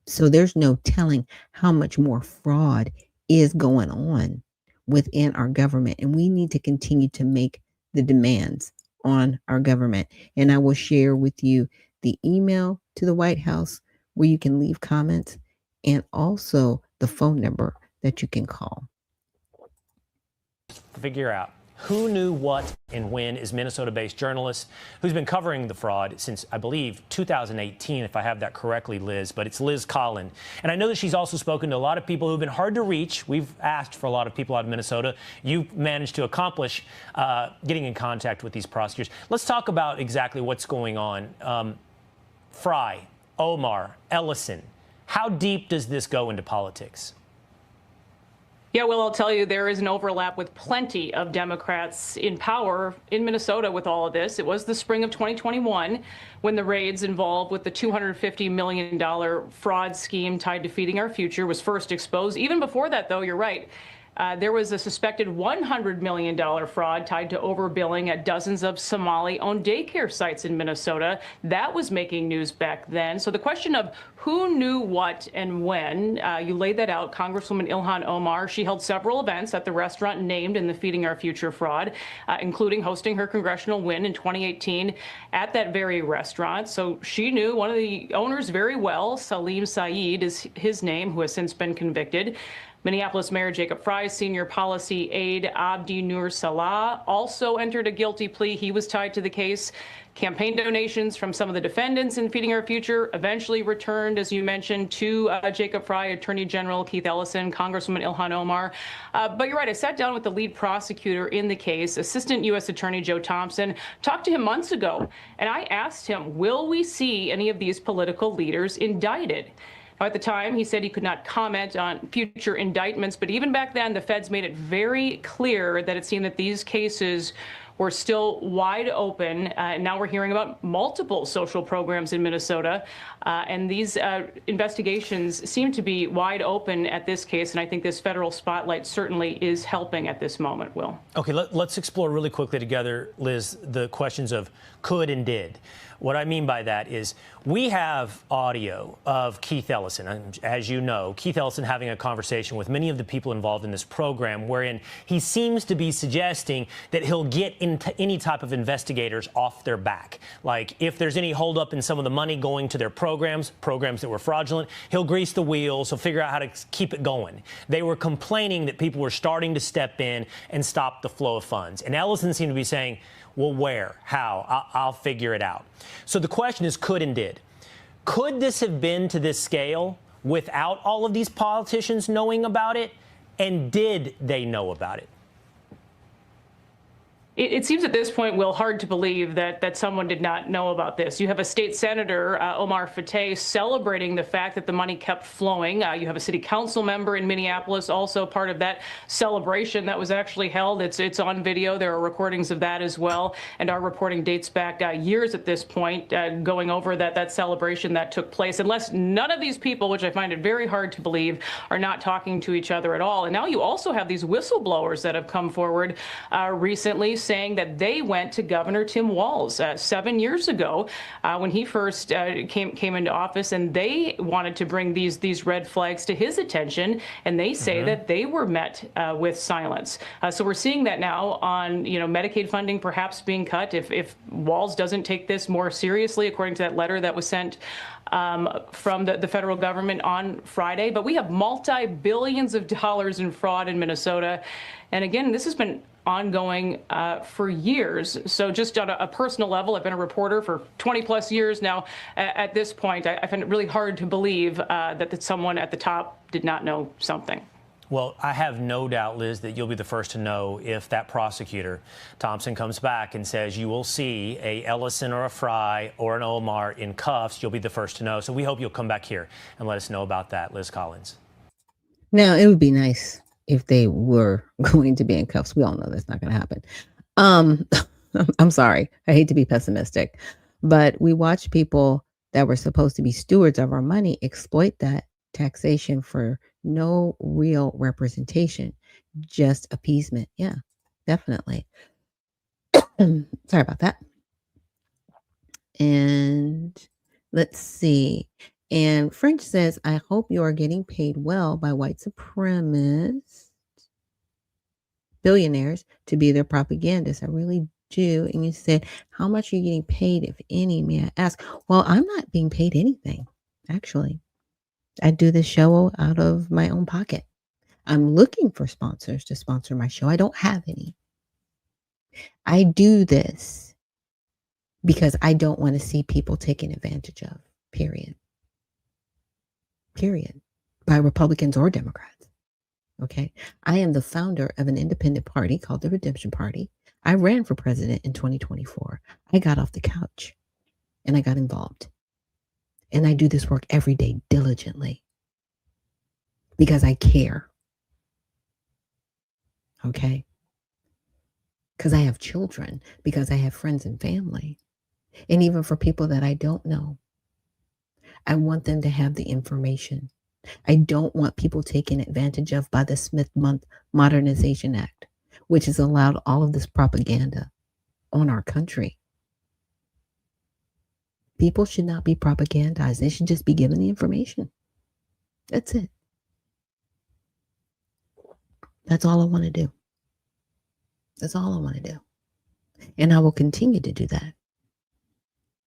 So there's no telling how much more fraud is going on within our government. And we need to continue to make the demands on our government. And I will share with you the email to the White House where you can leave comments and also the phone number that you can call. Figure out who knew what and when is Minnesota-based journalist who's been covering the fraud since, I believe, 2018, if I have that correctly, Liz. But it's Liz Collin. And I know that she's also spoken to a lot of people who've been hard to reach. We've asked for a lot of people out of Minnesota. You've managed to accomplish getting in contact with these prosecutors. Let's talk about exactly what's going on. Fry, Omar, Ellison. How deep does this go into politics? Yeah, well, I'll tell you, there is an overlap with plenty of Democrats in power in Minnesota with all of this. It was the spring of 2021 when the raids involved with the $250 million fraud scheme tied to Feeding Our Future was first exposed. Even before that, though, you're right. There was a suspected $100 million fraud tied to overbilling at dozens of Somali-owned daycare sites in Minnesota. That was making news back then. So the question of who knew what and when, you laid that out. Congresswoman Ilhan Omar, she held several events at the restaurant named in the Feeding Our Future fraud, including hosting her congressional win in 2018 at that very restaurant. So she knew one of the owners very well. Salim Saeed is his name, who has since been convicted. Minneapolis Mayor Jacob Fry's senior policy aide, Abdi Nur Salah, also entered a guilty plea. He was tied to the case. Campaign donations from some of the defendants in Feeding Our Future eventually returned, as you mentioned, to Jacob Fry, Attorney General Keith Ellison, Congresswoman Ilhan Omar. But you're right, I sat down with the lead prosecutor in the case, Assistant U.S. Attorney Joe Thompson, talked to him months ago, and I asked him, will we see any of these political leaders indicted? At the time, he said he could not comment on future indictments, but even back then, the feds made it very clear that it seemed that these cases were still wide open. Now we're hearing about multiple social programs in Minnesota, and these investigations seem to be wide open at this case, and I think this federal spotlight certainly is helping at this moment, Will. Okay, let's explore really quickly together, Liz, the questions of could and did. What I mean by that is we have audio of Keith Ellison. And as you know, Keith Ellison having a conversation with many of the people involved in this program wherein he seems to be suggesting that he'll get into any type of investigators off their back. Like if there's any holdup in some of the money going to their programs that were fraudulent, he'll grease the wheels, he'll figure out how to keep it going. They were complaining that people were starting to step in and stop the flow of funds. And Ellison seemed to be saying, well, where? How? I'll figure it out. So the question is could and did. Could this have been to this scale without all of these politicians knowing about it? And did they know about it? It seems at this point, Will, hard to believe that someone did not know about this. You have a state senator, Omar Fateh, celebrating the fact that the money kept flowing. You have a city council member in Minneapolis, also part of that celebration that was actually held. It's on video. There are recordings of that as well. And our reporting dates back years at this point, going over that celebration that took place. Unless none of these people, which I find it very hard to believe, are not talking to each other at all. And now you also have these whistleblowers that have come forward recently, saying that they went to Governor Tim Walz 7 years ago when he first came into office, and they wanted to bring these red flags to his attention, and they say that they were met with silence. So we're seeing that now on Medicaid funding perhaps being cut if Walz doesn't take this more seriously, according to that letter that was sent from the federal government on Friday. But we have multi-billions of dollars in fraud in Minnesota, and again, this has been ongoing for years. So just on a personal level, I've been a reporter for 20 plus years now. At this point, I find it really hard to believe that someone at the top did not know something. Well, I have no doubt, Liz, that you'll be the first to know if that prosecutor, Thompson, comes back and says you will see a Ellison or a Fry or an Omar in cuffs. You'll be the first to know. So we hope you'll come back here and let us know about that, Liz Collins. Now, it would be nice if they were going to be in cuffs. We all know that's not going to happen. I'm sorry. I hate to be pessimistic, but we watch people that were supposed to be stewards of our money exploit that taxation for no real representation, just appeasement. Yeah, definitely. Sorry about that. And let's see. And French says, I hope you are getting paid well by white supremacists, billionaires, to be their propagandists. I really do. And you said, how much are you getting paid, if any, may I ask? Well, I'm not being paid anything, actually. I do this show out of my own pocket. I'm looking for sponsors to sponsor my show. I don't have any. I do this because I don't want to see people taken advantage of, period. Period. By Republicans or Democrats. Okay. I am the founder of an independent party called the Redemption Party. I ran for president in 2024. I got off the couch and I got involved. And I do this work every day diligently because I care. Okay. Because I have children, because I have friends and family. And even for people that I don't know, I want them to have the information. I don't want people taken advantage of by the Smith-Month Modernization Act, which has allowed all of this propaganda on our country. People should not be propagandized. They should just be given the information. That's it. That's all I want to do. That's all I want to do. And I will continue to do that,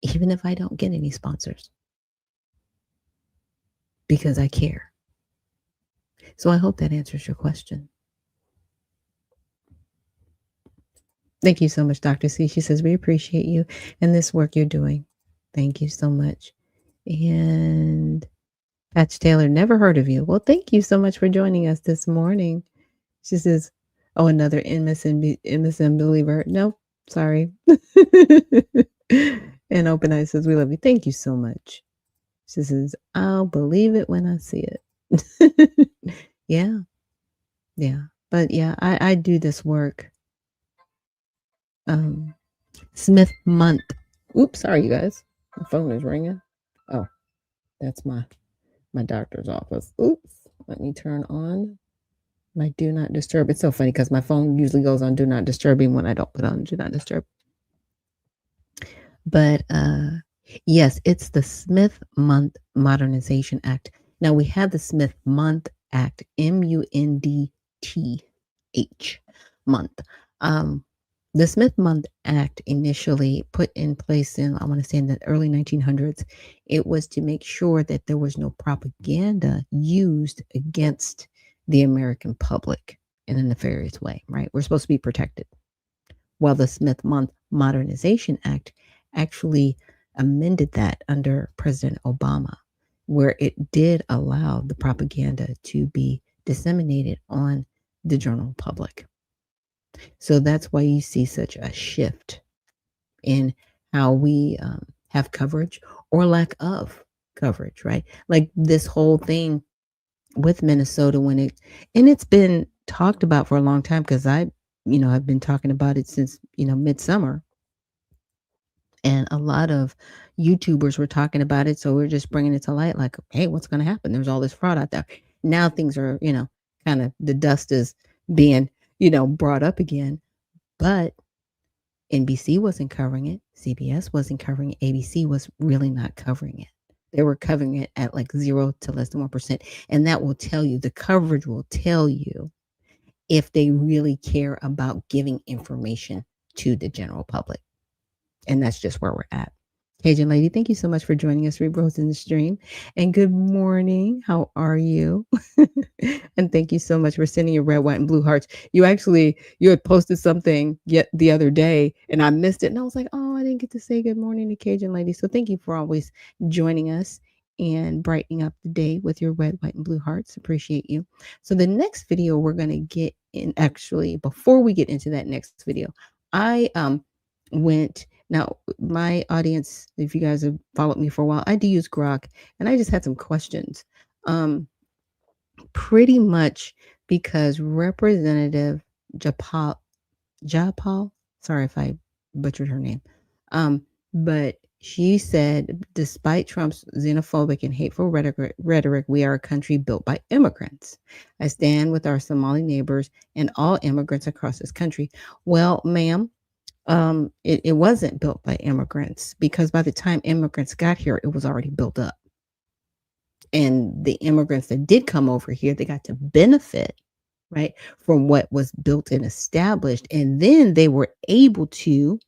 even if I don't get any sponsors. Because I care. So I hope that answers your question. Thank you so much, Dr. C. She says, we appreciate you and this work you're doing. Thank you so much. And Patch Taylor, never heard of you. Well, thank you so much for joining us this morning. She says, oh, another MSN believer. No, sorry. And Open Eyes says, we love you. Thank you so much. She says, I'll believe it when I see it. Yeah. Yeah. But yeah, I do this work. Smith Month. Oops, sorry, you guys. My phone is ringing. Oh, that's my doctor's office. Oops. Let me turn on my do not disturb. It's so funny because my phone usually goes on do not disturb even when I don't put on do not disturb. But yes, it's the Smith Month Modernization Act. Now we have the Smith Month Act, MUNDTH month. The Smith Month Act initially put in place in, I want to say in the early 1900s, it was to make sure that there was no propaganda used against the American public in a nefarious way, right? We're supposed to be protected. Well, the Smith Month Modernization Act actually amended that under President Obama, where it did allow the propaganda to be disseminated on the general public. So that's why you see such a shift in how we have coverage or lack of coverage, right? Like this whole thing with Minnesota and it's been talked about for a long time because I've been talking about it since, midsummer. And a lot of YouTubers were talking about it. So we're just bringing it to light like, hey, what's going to happen? There's all this fraud out there. Now things are, kind of the dust is being, brought up again. But NBC wasn't covering it. CBS wasn't covering it. ABC was really not covering it. They were covering it at like 0 to less than 1%. And that will tell you, the coverage will tell you if they really care about giving information to the general public. And that's just where we're at. Cajun Lady, thank you so much for joining us, Rebros in the stream. And good morning. How are you? And thank you so much for sending your red, white, and blue hearts. You had posted something yet the other day and I missed it. And I was like, oh, I didn't get to say good morning to Cajun Lady. So thank you for always joining us and brightening up the day with your red, white, and blue hearts. Appreciate you. So the next video we're going to get in, actually, before we get into that next video, I went. Now, my audience, if you guys have followed me for a while, I do use Grok, and I just had some questions. Pretty much because Representative Japal, sorry if I butchered her name, but she said, despite Trump's xenophobic and hateful rhetoric, we are a country built by immigrants. I stand with our Somali neighbors and all immigrants across this country. Well, ma'am, it wasn't built by immigrants because by the time immigrants got here, it was already built up. And the immigrants that did come over here, they got to benefit, right, from what was built and established. And then they were able to,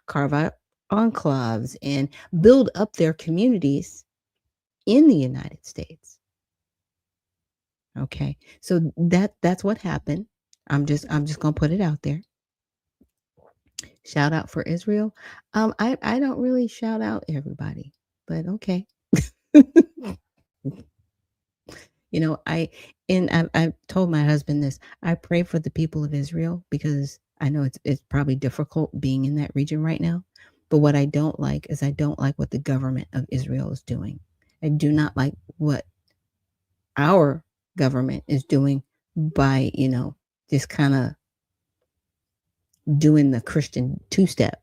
carve out enclaves and build up their communities in the United States. Okay. So that's what happened. I'm just going to put it out there. Shout out for Israel. I don't really shout out everybody, but okay. I've told my husband this. I pray for the people of Israel because I know it's probably difficult being in that region right now. But what I don't like is I don't like what the government of Israel is doing. I do not like what our government is doing by, just kind of doing the Christian two-step.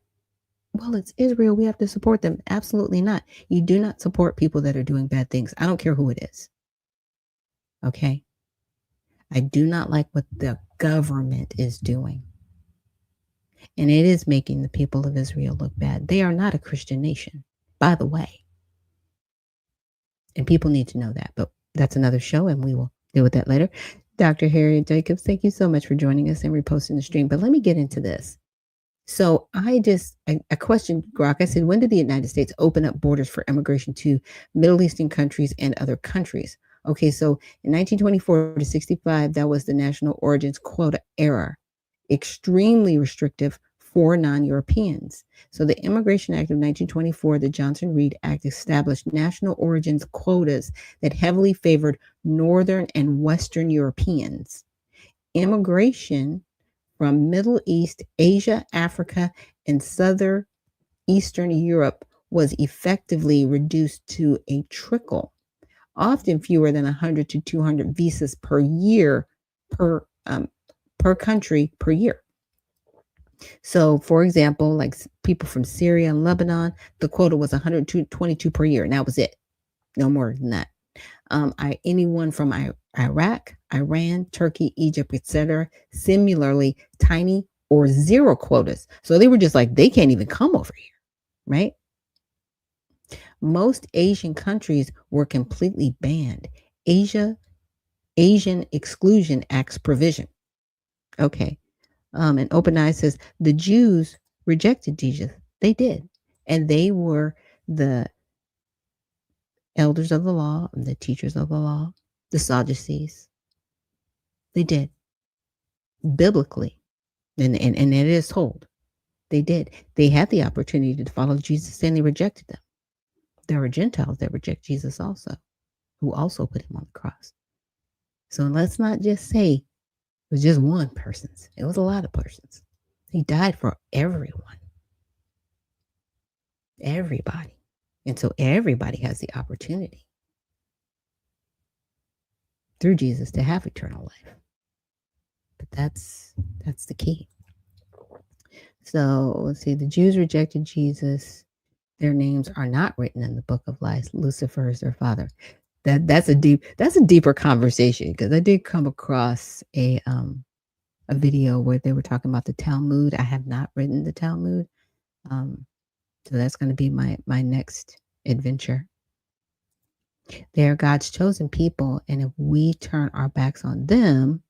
Well, it's Israel. We have to support them. Absolutely not. You do not support people that are doing bad things. I don't care who it is. Okay. I do not like what the government is doing. And it is making the people of Israel look bad. They are not a Christian nation, by the way. And people need to know that. But that's another show, and we will deal with that later. Dr. Harriet Jacobs, thank you so much for joining us and reposting the stream. But let me get into this. So I questioned Grok. I said, when did the United States open up borders for immigration to Middle Eastern countries and other countries? Okay, so in 1924 to 65, that was the national origins quota era, extremely restrictive for non-Europeans. So the Immigration Act of 1924, the Johnson-Reed Act, established national origins quotas that heavily favored Northern and Western Europeans. Immigration from Middle East, Asia, Africa, and Southern Eastern Europe was effectively reduced to a trickle, often fewer than 100 to 200 visas per year per country per year. So, for example, like people from Syria and Lebanon, the quota was 122 per year, and that was it. No more than that. Anyone from Iraq, Iran, Turkey, Egypt, etc., similarly tiny or zero quotas. So they were just like, they can't even come over here, right? Most Asian countries were completely banned. Asian Exclusion Act's provision. Okay. And Open Eyes says the Jews rejected Jesus. They did. And they were the elders of the law, the teachers of the law, the Sadducees. They did. Biblically. And it is told. They did. They had the opportunity to follow Jesus and they rejected them. There are Gentiles that reject Jesus also, who also put him on the cross. So let's not just say was just one person's. It was a lot of persons. He died for everyone. Everybody. And so everybody has the opportunity through Jesus to have eternal life. But that's the key. So let's see, the Jews rejected Jesus. Their names are not written in the book of life. Lucifer is their father. That's a deeper conversation, because I did come across a video where they were talking about the Talmud. I have not written the Talmud. So that's going to be my next adventure. They are God's chosen people, and if we turn our backs on them,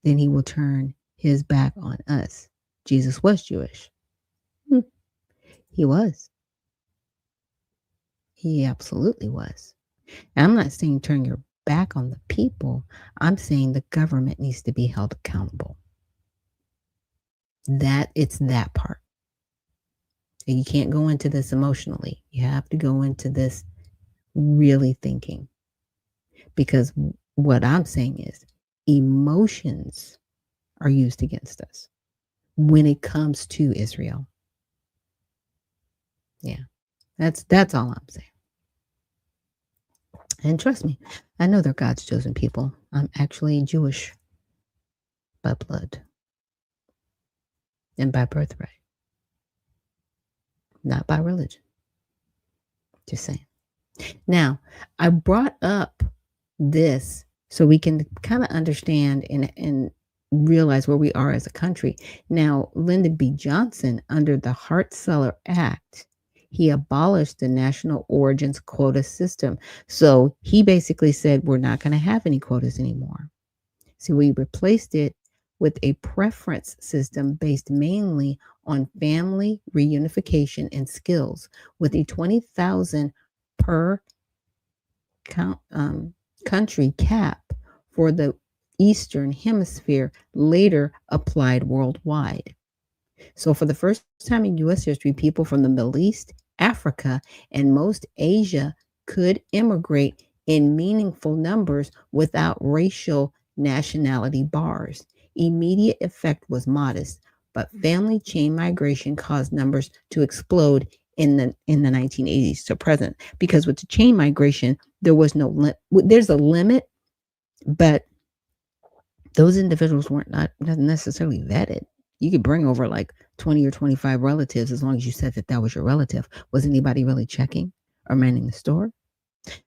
then he will turn his back on us. Jesus was Jewish. He was. He absolutely was. And I'm not saying turn your back on the people. I'm saying the government needs to be held accountable. It's that part. And you can't go into this emotionally. You have to go into this really thinking. Because what I'm saying is emotions are used against us when it comes to Israel. Yeah, that's all I'm saying. And trust me, I know they're God's chosen people. I'm actually Jewish by blood and by birthright, not by religion. Just saying. Now, I brought up this so we can kind of understand and realize where we are as a country. Now, Lyndon B. Johnson, under the Hart-Celler Act, he abolished the national origins quota system. So he basically said, we're not going to have any quotas anymore. So we replaced it with a preference system based mainly on family reunification and skills, with a 20,000 per country cap for the Eastern Hemisphere, later applied worldwide. So for the first time in U.S. history, people from the Middle East, Africa, and most Asia could immigrate in meaningful numbers without racial nationality bars. Immediate effect was modest, but family chain migration caused numbers to explode in the 1980s to present. Because with the chain migration, there was no there's a limit, but those individuals weren't not necessarily vetted. You could bring over like 20 or 25 relatives as long as you said that was your relative. Was anybody really checking or manning the store?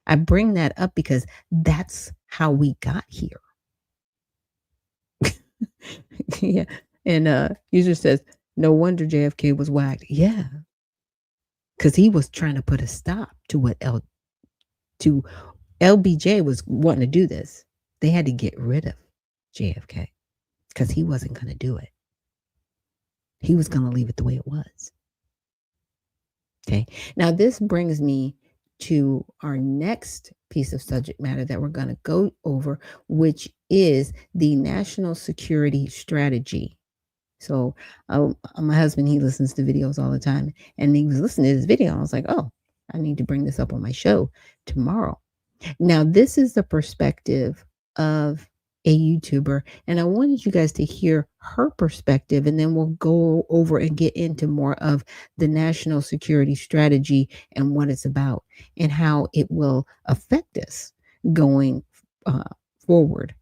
I bring that up because that's how we got here. Yeah. And user says, no wonder JFK was whacked. Yeah. Because he was trying to put a stop to what LBJ was wanting to do this. They had to get rid of JFK because he wasn't going to do it. He was going to leave it the way it was. Okay. Now this brings me to our next piece of subject matter that we're going to go over, which is the national security strategy. So my husband, he listens to videos all the time, and he was listening to this video. And I was like, oh, I need to bring this up on my show tomorrow. Now, this is the perspective of a YouTuber, and I wanted you guys to hear her perspective, and then we'll go over and get into more of the national security strategy and what it's about and how it will affect us going forward.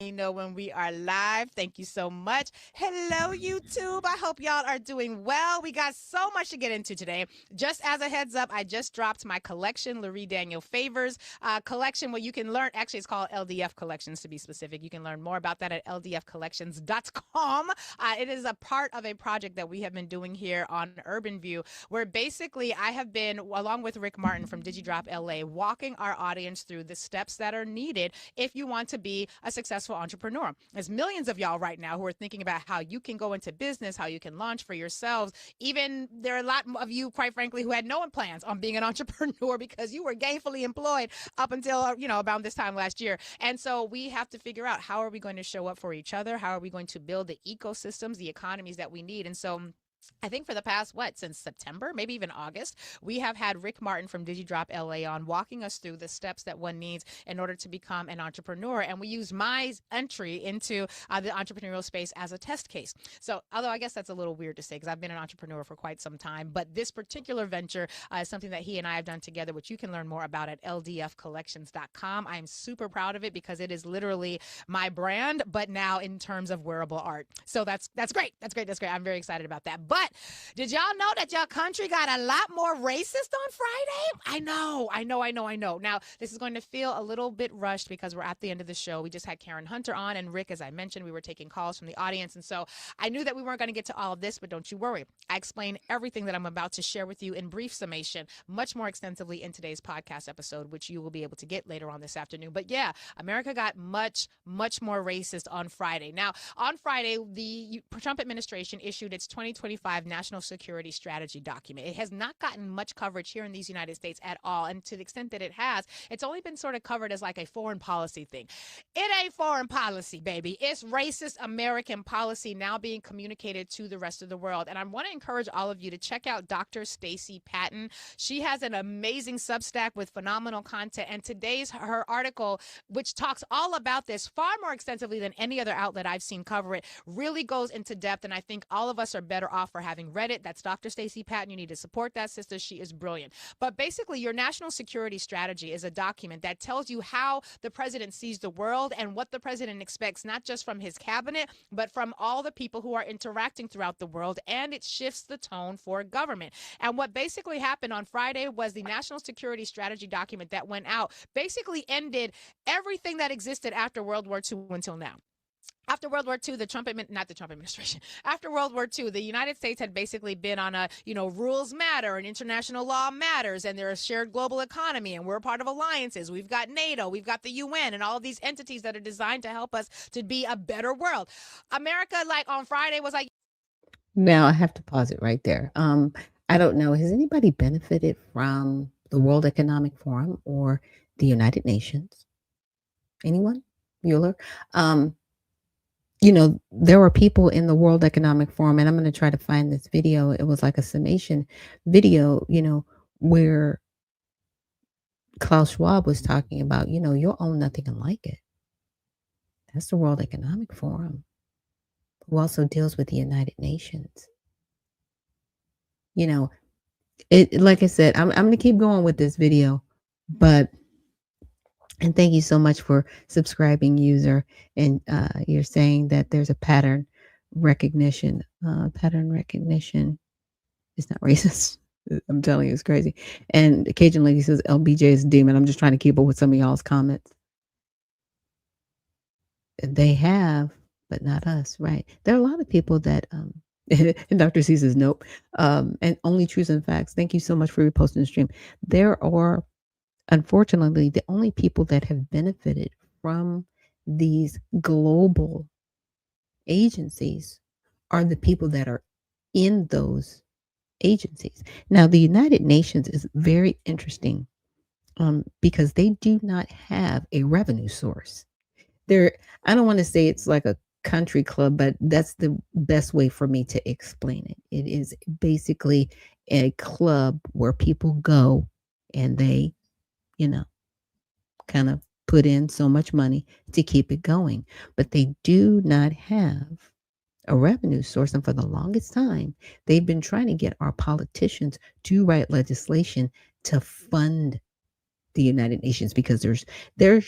You know when we are live. Thank you so much. Hello, YouTube. I hope y'all are doing well. We got so much to get into today. Just as a heads up, I just dropped my collection, Larry Daniel Favors collection, where you can learn. Actually, it's called LDF Collections to be specific. You can learn more about that at ldfcollections.com. It is a part of a project that we have been doing here on Urban View, where basically I have been, along with Rick Martin from DigiDrop LA, walking our audience through the steps that are needed if you want to be a successful entrepreneur. There's millions of y'all right now who are thinking about how you can go into business, how you can launch for yourselves. Even there are a lot of you, quite frankly, who had no plans on being an entrepreneur because you were gainfully employed up until, about this time last year. And so we have to figure out, how are we going to show up for each other? How are we going to build the ecosystems, the economies that we need? And so I think for the past, since September, maybe even August, we have had Rick Martin from DigiDrop LA on walking us through the steps that one needs in order to become an entrepreneur. And we use my entry into the entrepreneurial space as a test case. So, although I guess that's a little weird to say because I've been an entrepreneur for quite some time, but this particular venture is something that he and I have done together, which you can learn more about at ldfcollections.com. I'm super proud of it because it is literally my brand, but now in terms of wearable art. So that's great. That's great. I'm very excited about that. But did y'all know that your country got a lot more racist on Friday? I know. Now, this is going to feel a little bit rushed because we're at the end of the show. We just had Karen Hunter on, and Rick, as I mentioned, we were taking calls from the audience. And so I knew that we weren't going to get to all of this, but don't you worry. I explain everything that I'm about to share with you in brief summation, much more extensively in today's podcast episode, which you will be able to get later on this afternoon. But yeah, America got much more racist on Friday. Now, on Friday, the Trump administration issued its 2025 National Security Strategy document. It has not gotten much coverage here in these United States at all. And to the extent that it has, it's only been sort of covered as like a foreign policy thing. It ain't foreign policy, baby. It's racist American policy now being communicated to the rest of the world. And I want to encourage all of you to check out Dr. Stacey Patton. She has an amazing Substack with phenomenal content. And today's her article, which talks all about this far more extensively than any other outlet I've seen cover it, really goes into depth. And I think all of us are better off for having read it. That's Dr. Stacey Patton. You need to support that sister. She is brilliant. But basically, your national security strategy is a document that tells you how the president sees the world and what the president expects, not just from his cabinet, but from all the people who are interacting throughout the world. And it shifts the tone for government. And what basically happened on Friday was the national security strategy document that went out basically ended everything that existed after World War II until now. After World War II, after World War II, the United States had basically been on a, rules matter and international law matters, and they're a shared global economy, and we're part of alliances. We've got NATO, we've got the UN, and all of these entities that are designed to help us to be a better world. America, like on Friday, was like. Now I have to pause it right there. I don't know. Has anybody benefited from the World Economic Forum or the United Nations? Anyone? Mueller? There were people in the World Economic Forum, and I'm going to try to find this video. It was like a summation video, where Klaus Schwab was talking about, you'll own nothing and like it. That's the World Economic Forum, who also deals with the United Nations. Like I said, I'm going to keep going with this video, and thank you so much for subscribing, user. And you're saying that there's a pattern recognition. Pattern recognition is not racist. I'm telling you, it's crazy. And Cajun Lady says LBJ is a demon. I'm just trying to keep up with some of y'all's comments. They have, but not us, right? There are a lot of people that, and Dr. C says nope. And only truths and facts. Thank you so much for reposting the stream. There are, unfortunately, the only people that have benefited from these global agencies are the people that are in those agencies. Now, the United Nations is very interesting because they do not have a revenue source. I don't want to say it's like a country club, but that's the best way for me to explain it. It is basically a club where people go and they kind of put in so much money to keep it going, but they do not have a revenue source. And for the longest time, they've been trying to get our politicians to write legislation to fund the United Nations, because there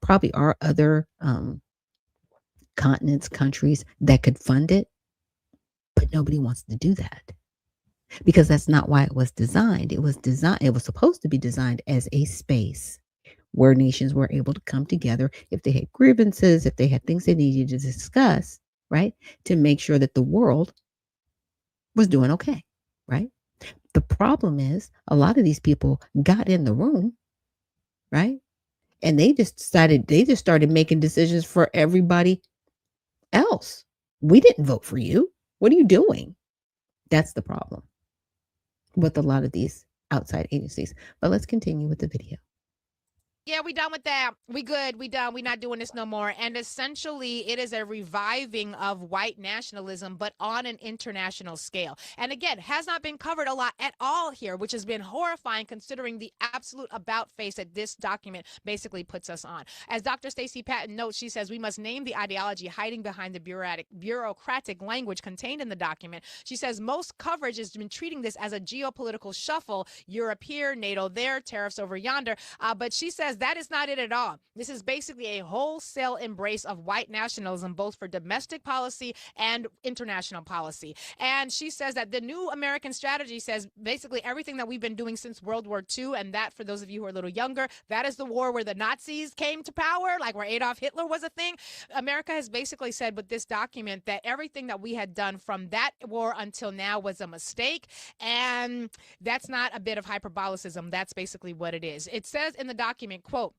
probably are other continents, countries that could fund it, but nobody wants to do that. Because that's not why it was designed. It was supposed to be designed as a space where nations were able to come together if they had grievances, if they had things they needed to discuss, right? To make sure that the world was doing okay, right? The problem is a lot of these people got in the room, right? And they just started making decisions for everybody else. We didn't vote for you. What are you doing? That's the problem with a lot of these outside agencies. But let's continue with the video. Yeah, we done with that. We good. We done. We not doing this no more. And essentially, it is a reviving of white nationalism, but on an international scale. And again, has not been covered a lot at all here, which has been horrifying considering the absolute about face that this document basically puts us on. As Dr. Stacey Patton notes, she says we must name the ideology hiding behind the bureaucratic language contained in the document. She says most coverage has been treating this as a geopolitical shuffle, Europe here, NATO there, tariffs over yonder. But she says that is not it at all. This is basically a wholesale embrace of white nationalism, both for domestic policy and international policy. And she says that the new American strategy says basically everything that we've been doing since World War II, and that, for those of you who are a little younger, that is the war where the Nazis came to power, like where Adolf Hitler was a thing. America has basically said with this document that everything that we had done from that war until now was a mistake. And that's not a bit of hyperbolicism. That's basically what it is. It says in the document, quote,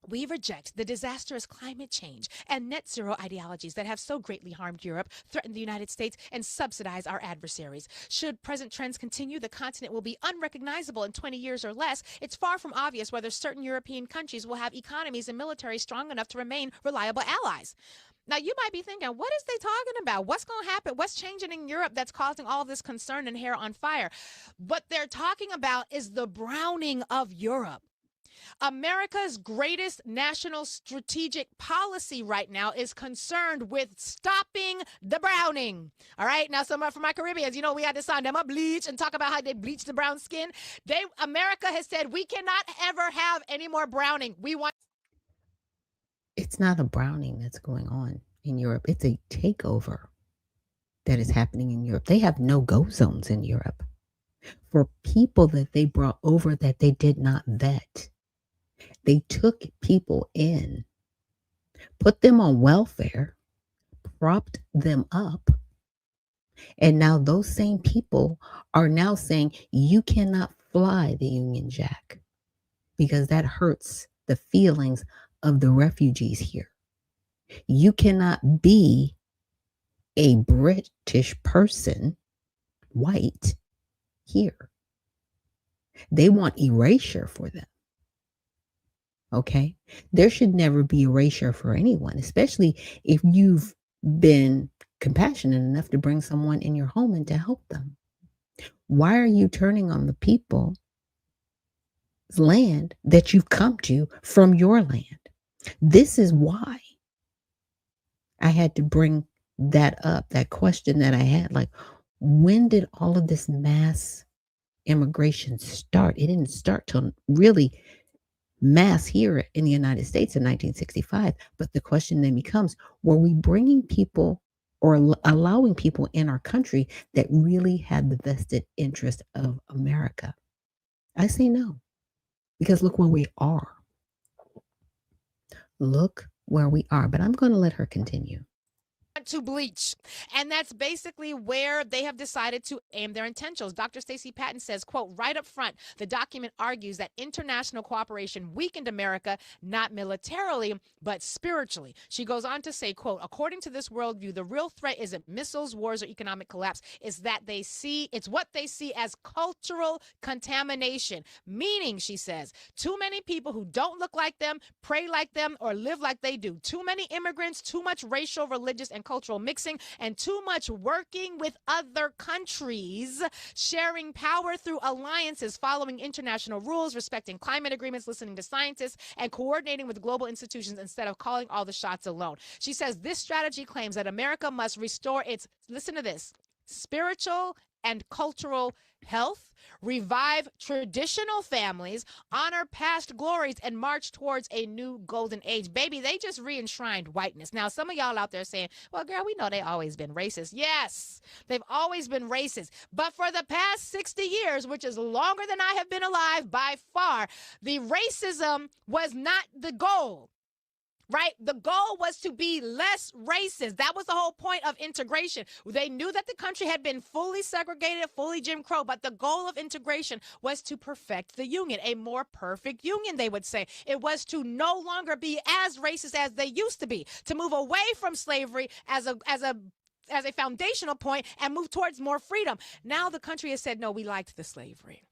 "We reject the disastrous climate change and net zero ideologies that have so greatly harmed Europe, threatened the United States, and subsidize our adversaries. Should present trends continue, the continent will be unrecognizable in 20 years or less. It's far from obvious whether certain European countries will have economies and military strong enough to remain reliable allies." Now, you might be thinking, what is they talking about? What's going to happen? What's changing in Europe that's causing all this concern and hair on fire? What they're talking about is the browning of Europe. America's greatest national strategic policy right now is concerned with stopping the browning. All right. Now, some from my Caribbeans, you know, we had to sign them up bleach and talk about how they bleach the brown skin. America has said we cannot ever have any more browning. We want. It's not a browning that's going on in Europe. It's a takeover that is happening in Europe. They have no-go zones in Europe for people that they brought over that they did not vet. They took people in, put them on welfare, propped them up, and now those same people are now saying you cannot fly the Union Jack because that hurts the feelings of the refugees here. You cannot be a British person, white, here. They want erasure for them. Okay? There should never be erasure for anyone, especially if you've been compassionate enough to bring someone in your home and to help them. Why are you turning on the people's land that you've come to from your land? This is why I had to bring that up, that question that I had, like, when did all of this mass immigration start? It didn't start till really mass here in the United States in 1965. But the question then becomes, were we bringing people or allowing people in our country that really had the vested interest of America? I say no, because look where we are. Look where we are. But I'm going to let her continue. To bleach. And that's basically where they have decided to aim their intentions. Dr. Stacey Patton says, quote, right up front, the document argues that international cooperation weakened America, not militarily, but spiritually. She goes on to say, quote, according to this worldview, the real threat isn't missiles, wars, or economic collapse. It's what they see as cultural contamination. Meaning, she says, too many people who don't look like them, pray like them, or live like they do. Too many immigrants, too much racial, religious, and cultural mixing, and too much working with other countries, sharing power through alliances, following international rules, respecting climate agreements, listening to scientists, and coordinating with global institutions instead of calling all the shots alone. She says this strategy claims that America must restore its, listen to this, spiritual and cultural health, revive traditional families, honor past glories, and march towards a new golden age. Baby, they just re-enshrined whiteness. Now, some of y'all out there saying, well, girl, we know they always been racist. Yes, they've always been racist. But for the past 60 years, which is longer than I have been alive by far, the racism was not the goal. Right? The goal was to be less racist. That was the whole point of integration. They knew that the country had been fully segregated, fully Jim Crow, but the goal of integration was to perfect the union, a more perfect union, they would say. It was to no longer be as racist as they used to be, to move away from slavery as a foundational point and move towards more freedom. Now the country has said, no, we liked the slavery.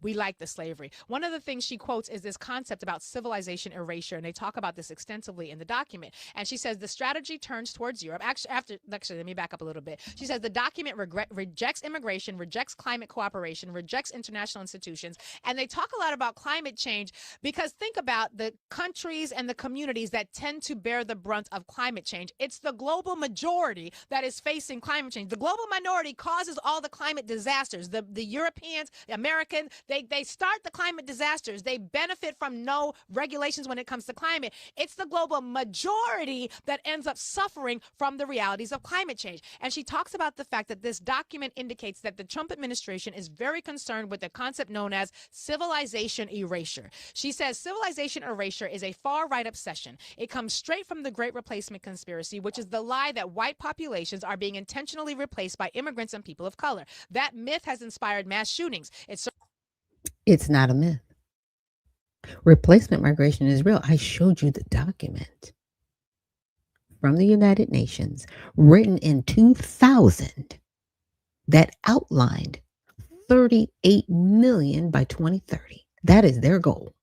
We like the slavery. One of the things she quotes is this concept about civilization erasure, and they talk about this extensively in the document. And she says the strategy turns towards Europe. Actually, let me back up a little bit. She says the document rejects immigration, rejects climate cooperation, rejects international institutions, and they talk a lot about climate change because think about the countries and the communities that tend to bear the brunt of climate change. It's the global majority that is facing climate change. The global minority causes all the climate disasters. The Europeans, the Americans, they start the climate disasters. They benefit from no regulations when it comes to climate. It's the global majority that ends up suffering from the realities of climate change. And she talks about the fact that this document indicates that the Trump administration is very concerned with the concept known as civilization erasure. She says civilization erasure is a far-right obsession. It comes straight from the Great Replacement conspiracy, which is the lie that white populations are being intentionally replaced by immigrants and people of color. That myth has inspired mass shootings. It's not a myth. Replacement migration is real. I showed you the document from the United Nations written in 2000 that outlined 38 million by 2030. That is their goal.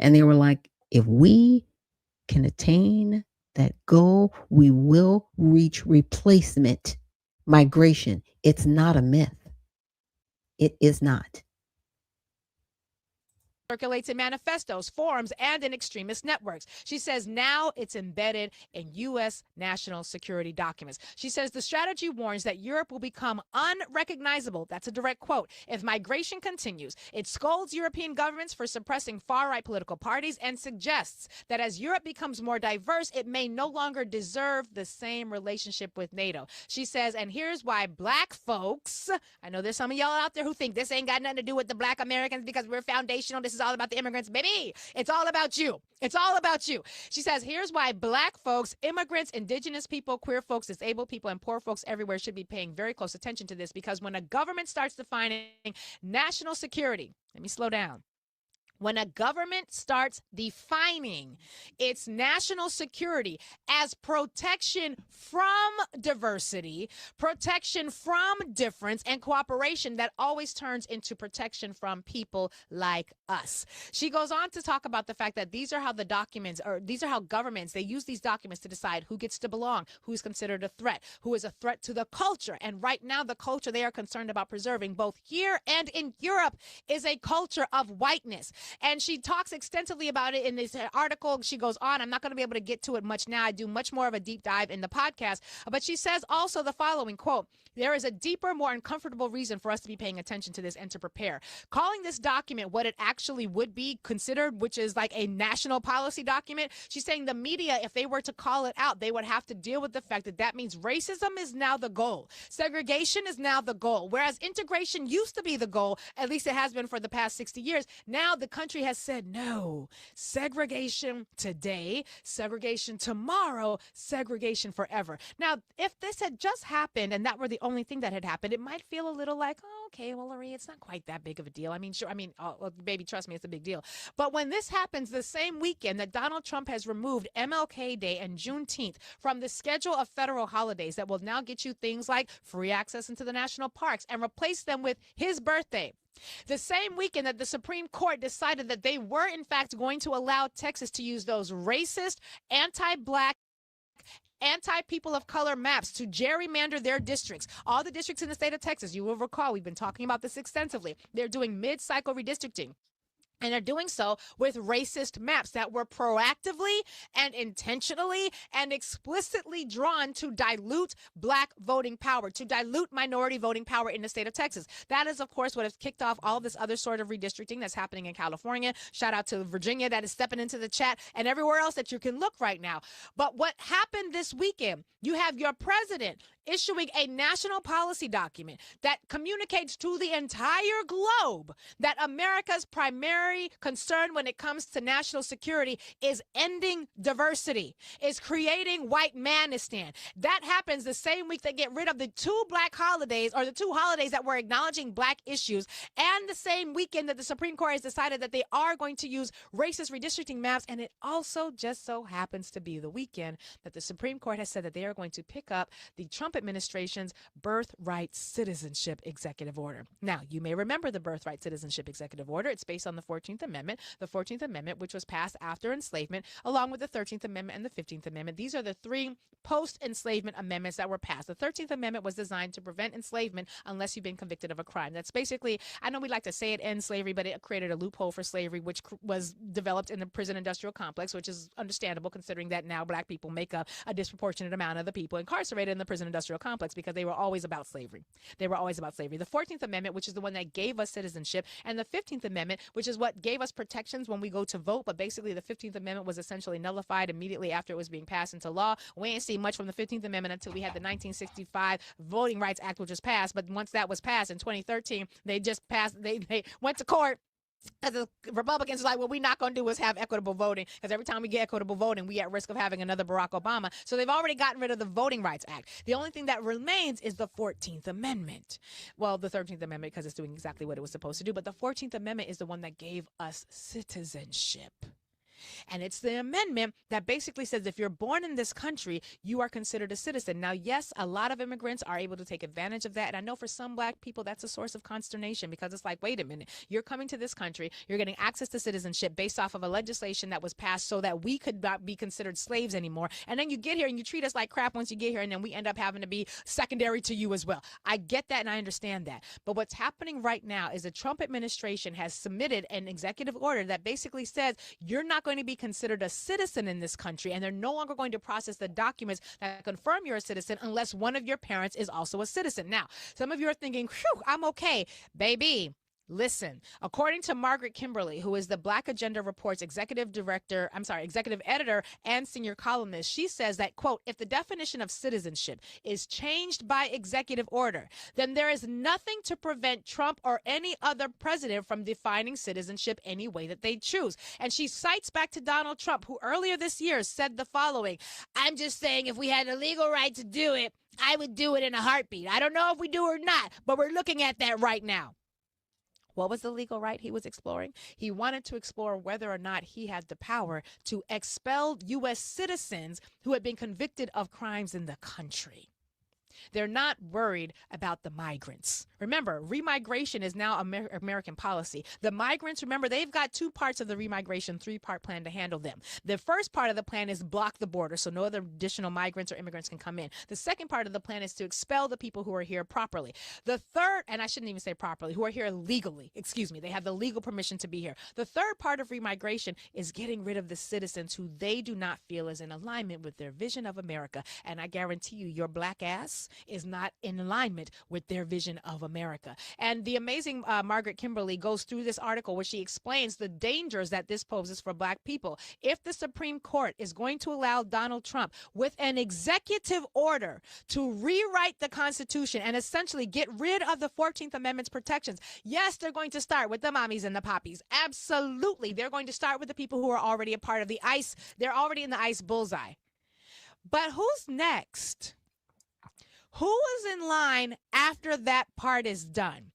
And they were like, if we can attain that goal, we will reach replacement migration. It's not a myth. It is not. Circulates in manifestos, forums, and in extremist networks. She says now it's embedded in U.S. national security documents. She says the strategy warns that Europe will become unrecognizable. That's a direct quote. If migration continues, it scolds European governments for suppressing far-right political parties and suggests that as Europe becomes more diverse, it may no longer deserve the same relationship with NATO. She says, and here's why black folks, I know there's some of y'all out there who think this ain't got nothing to do with the black Americans because we're foundational. This is all about the immigrants, baby. It's all about you. It's all about you. She says, here's why black folks, immigrants, indigenous people, queer folks, disabled people, and poor folks everywhere should be paying very close attention to this, because when a government starts defining national security, let me slow down. When a government starts defining its national security as protection from diversity, protection from difference, and cooperation, that always turns into protection from people like us. She goes on to talk about the fact that these are how the documents, or these are how governments, they use these documents to decide who gets to belong, who's considered a threat, who is a threat to the culture. And right now, the culture they are concerned about preserving, both here and in Europe, is a culture of whiteness. And she talks extensively about it in this article. She goes on. I'm not going to be able to get to it much now. I do much more of a deep dive in the podcast. But she says also the following, quote, there is a deeper, more uncomfortable reason for us to be paying attention to this and to prepare. Calling this document what it actually would be considered, which is like a national policy document, she's saying the media, if they were to call it out, they would have to deal with the fact that that means racism is now the goal. Segregation is now the goal. Whereas integration used to be the goal, at least it has been for the past 60 years. Now the country has said no. Segregation today, segregation tomorrow, segregation forever. Now, if this had just happened and that were the only thing that had happened, it might feel a little like, oh, okay, well, Lori, it's not quite that big of a deal. I mean, sure, oh, well, baby, trust me, it's a big deal. But when this happens the same weekend that Donald Trump has removed MLK Day and Juneteenth from the schedule of federal holidays that will now get you things like free access into the national parks and replace them with his birthday, the same weekend that the Supreme Court decided that they were, in fact, going to allow Texas to use those racist, anti-black, anti-people of color maps to gerrymander their districts. All the districts in the state of Texas, you will recall, we've been talking about this extensively. They're doing mid-cycle redistricting. And they're doing so with racist maps that were proactively and intentionally and explicitly drawn to dilute black voting power, to dilute minority voting power in the state of Texas. That is, of course, what has kicked off all this other sort of redistricting that's happening in California. Shout out to Virginia that is stepping into the chat, and everywhere else that you can look right now. But what happened this weekend, you have your president issuing a national policy document that communicates to the entire globe that America's primary concern when it comes to national security is ending diversity, is creating white manistan. That happens the same week they get rid of the two black holidays, or the two holidays that were acknowledging black issues, and the same weekend that the Supreme Court has decided that they are going to use racist redistricting maps. And it also just so happens to be the weekend that the Supreme Court has said that they are going to pick up the Trump administration's Birthright Citizenship Executive Order. Now, you may remember the Birthright Citizenship Executive Order. It's based on the 14th Amendment. The 14th Amendment, which was passed after enslavement, along with the 13th Amendment and the 15th Amendment. These are the three post-enslavement amendments that were passed. The 13th Amendment was designed to prevent enslavement unless you've been convicted of a crime. That's basically, I know we like to say it ends slavery, but it created a loophole for slavery, which was developed in the prison industrial complex, which is understandable considering that now black people make up a disproportionate amount of the people incarcerated in the prison industrial complex because they were always about slavery. They were always about slavery. The 14th Amendment, which is the one that gave us citizenship, and the 15th Amendment, which is what gave us protections when we go to vote, but basically the 15th Amendment was essentially nullified immediately after it was being passed into law. We ain't seen much from the 15th Amendment until we had the 1965 Voting Rights Act, which was passed, but once that was passed in 2013, they just passed, they went to court. As the Republicans were like, what we're not going to do is have equitable voting, because every time we get equitable voting, we at risk of having another Barack Obama. So they've already gotten rid of the Voting Rights Act. The only thing that remains is the 14th Amendment. Well, the 13th Amendment, because it's doing exactly what it was supposed to do. But the 14th Amendment is the one that gave us citizenship. And it's the amendment that basically says if you're born in this country, you are considered a citizen. Now, yes, a lot of immigrants are able to take advantage of that. And I know for some black people, that's a source of consternation because it's like, wait a minute, you're coming to this country, you're getting access to citizenship based off of a legislation that was passed so that we could not be considered slaves anymore. And then you get here and you treat us like crap once you get here, and then we end up having to be secondary to you as well. I get that and I understand that. But what's happening right now is the Trump administration has submitted an executive order that basically says you're not going to be considered a citizen in this country, and they're no longer going to process the documents that confirm you're a citizen unless one of your parents is also a citizen. Now, some of you are thinking, phew, I'm okay. Baby, listen, according to Margaret Kimberly, who is the Black Agenda Report's executive editor and senior columnist, she says that, quote, if the definition of citizenship is changed by executive order, then there is nothing to prevent Trump or any other president from defining citizenship any way that they choose. And she cites back to Donald Trump, who earlier this year said the following: I'm just saying if we had a legal right to do it, I would do it in a heartbeat. I don't know if we do or not, but we're looking at that right now. What was the legal right he was exploring? He wanted to explore whether or not he had the power to expel U.S. citizens who had been convicted of crimes in the country. They're not worried about the migrants. Remember, remigration is now American policy. The migrants, remember, they've got two parts of the remigration, three-part plan to handle them. The first part of the plan is block the border so no other additional migrants or immigrants can come in. The second part of the plan is to expel the people who are here properly. The third, and I shouldn't even say properly, who are here legally, they have the legal permission to be here. The third part of remigration is getting rid of the citizens who they do not feel is in alignment with their vision of America. And I guarantee you, your black ass is not in alignment with their vision of America. And the amazing Margaret Kimberly goes through this article where she explains the dangers that this poses for black people. If the Supreme Court is going to allow Donald Trump with an executive order to rewrite the Constitution and essentially get rid of the 14th Amendment's protections, yes, they're going to start with the mommies and the poppies. Absolutely. They're going to start with the people who are already a part of the ICE. They're already in the ICE bullseye. But who's next? Who is in line after that part is done?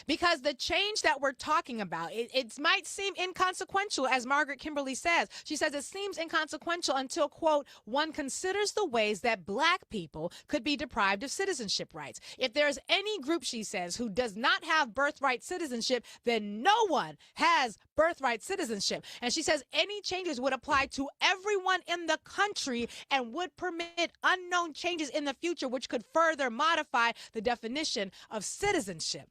Because the change that we're talking about, it might seem inconsequential, as Margaret Kimberly says. She says it seems inconsequential until, quote, one considers the ways that black people could be deprived of citizenship rights. If there's any group, she says, who does not have birthright citizenship, then no one has birthright citizenship. And she says any changes would apply to everyone in the country and would permit unknown changes in the future, which could further modify the definition of citizenship.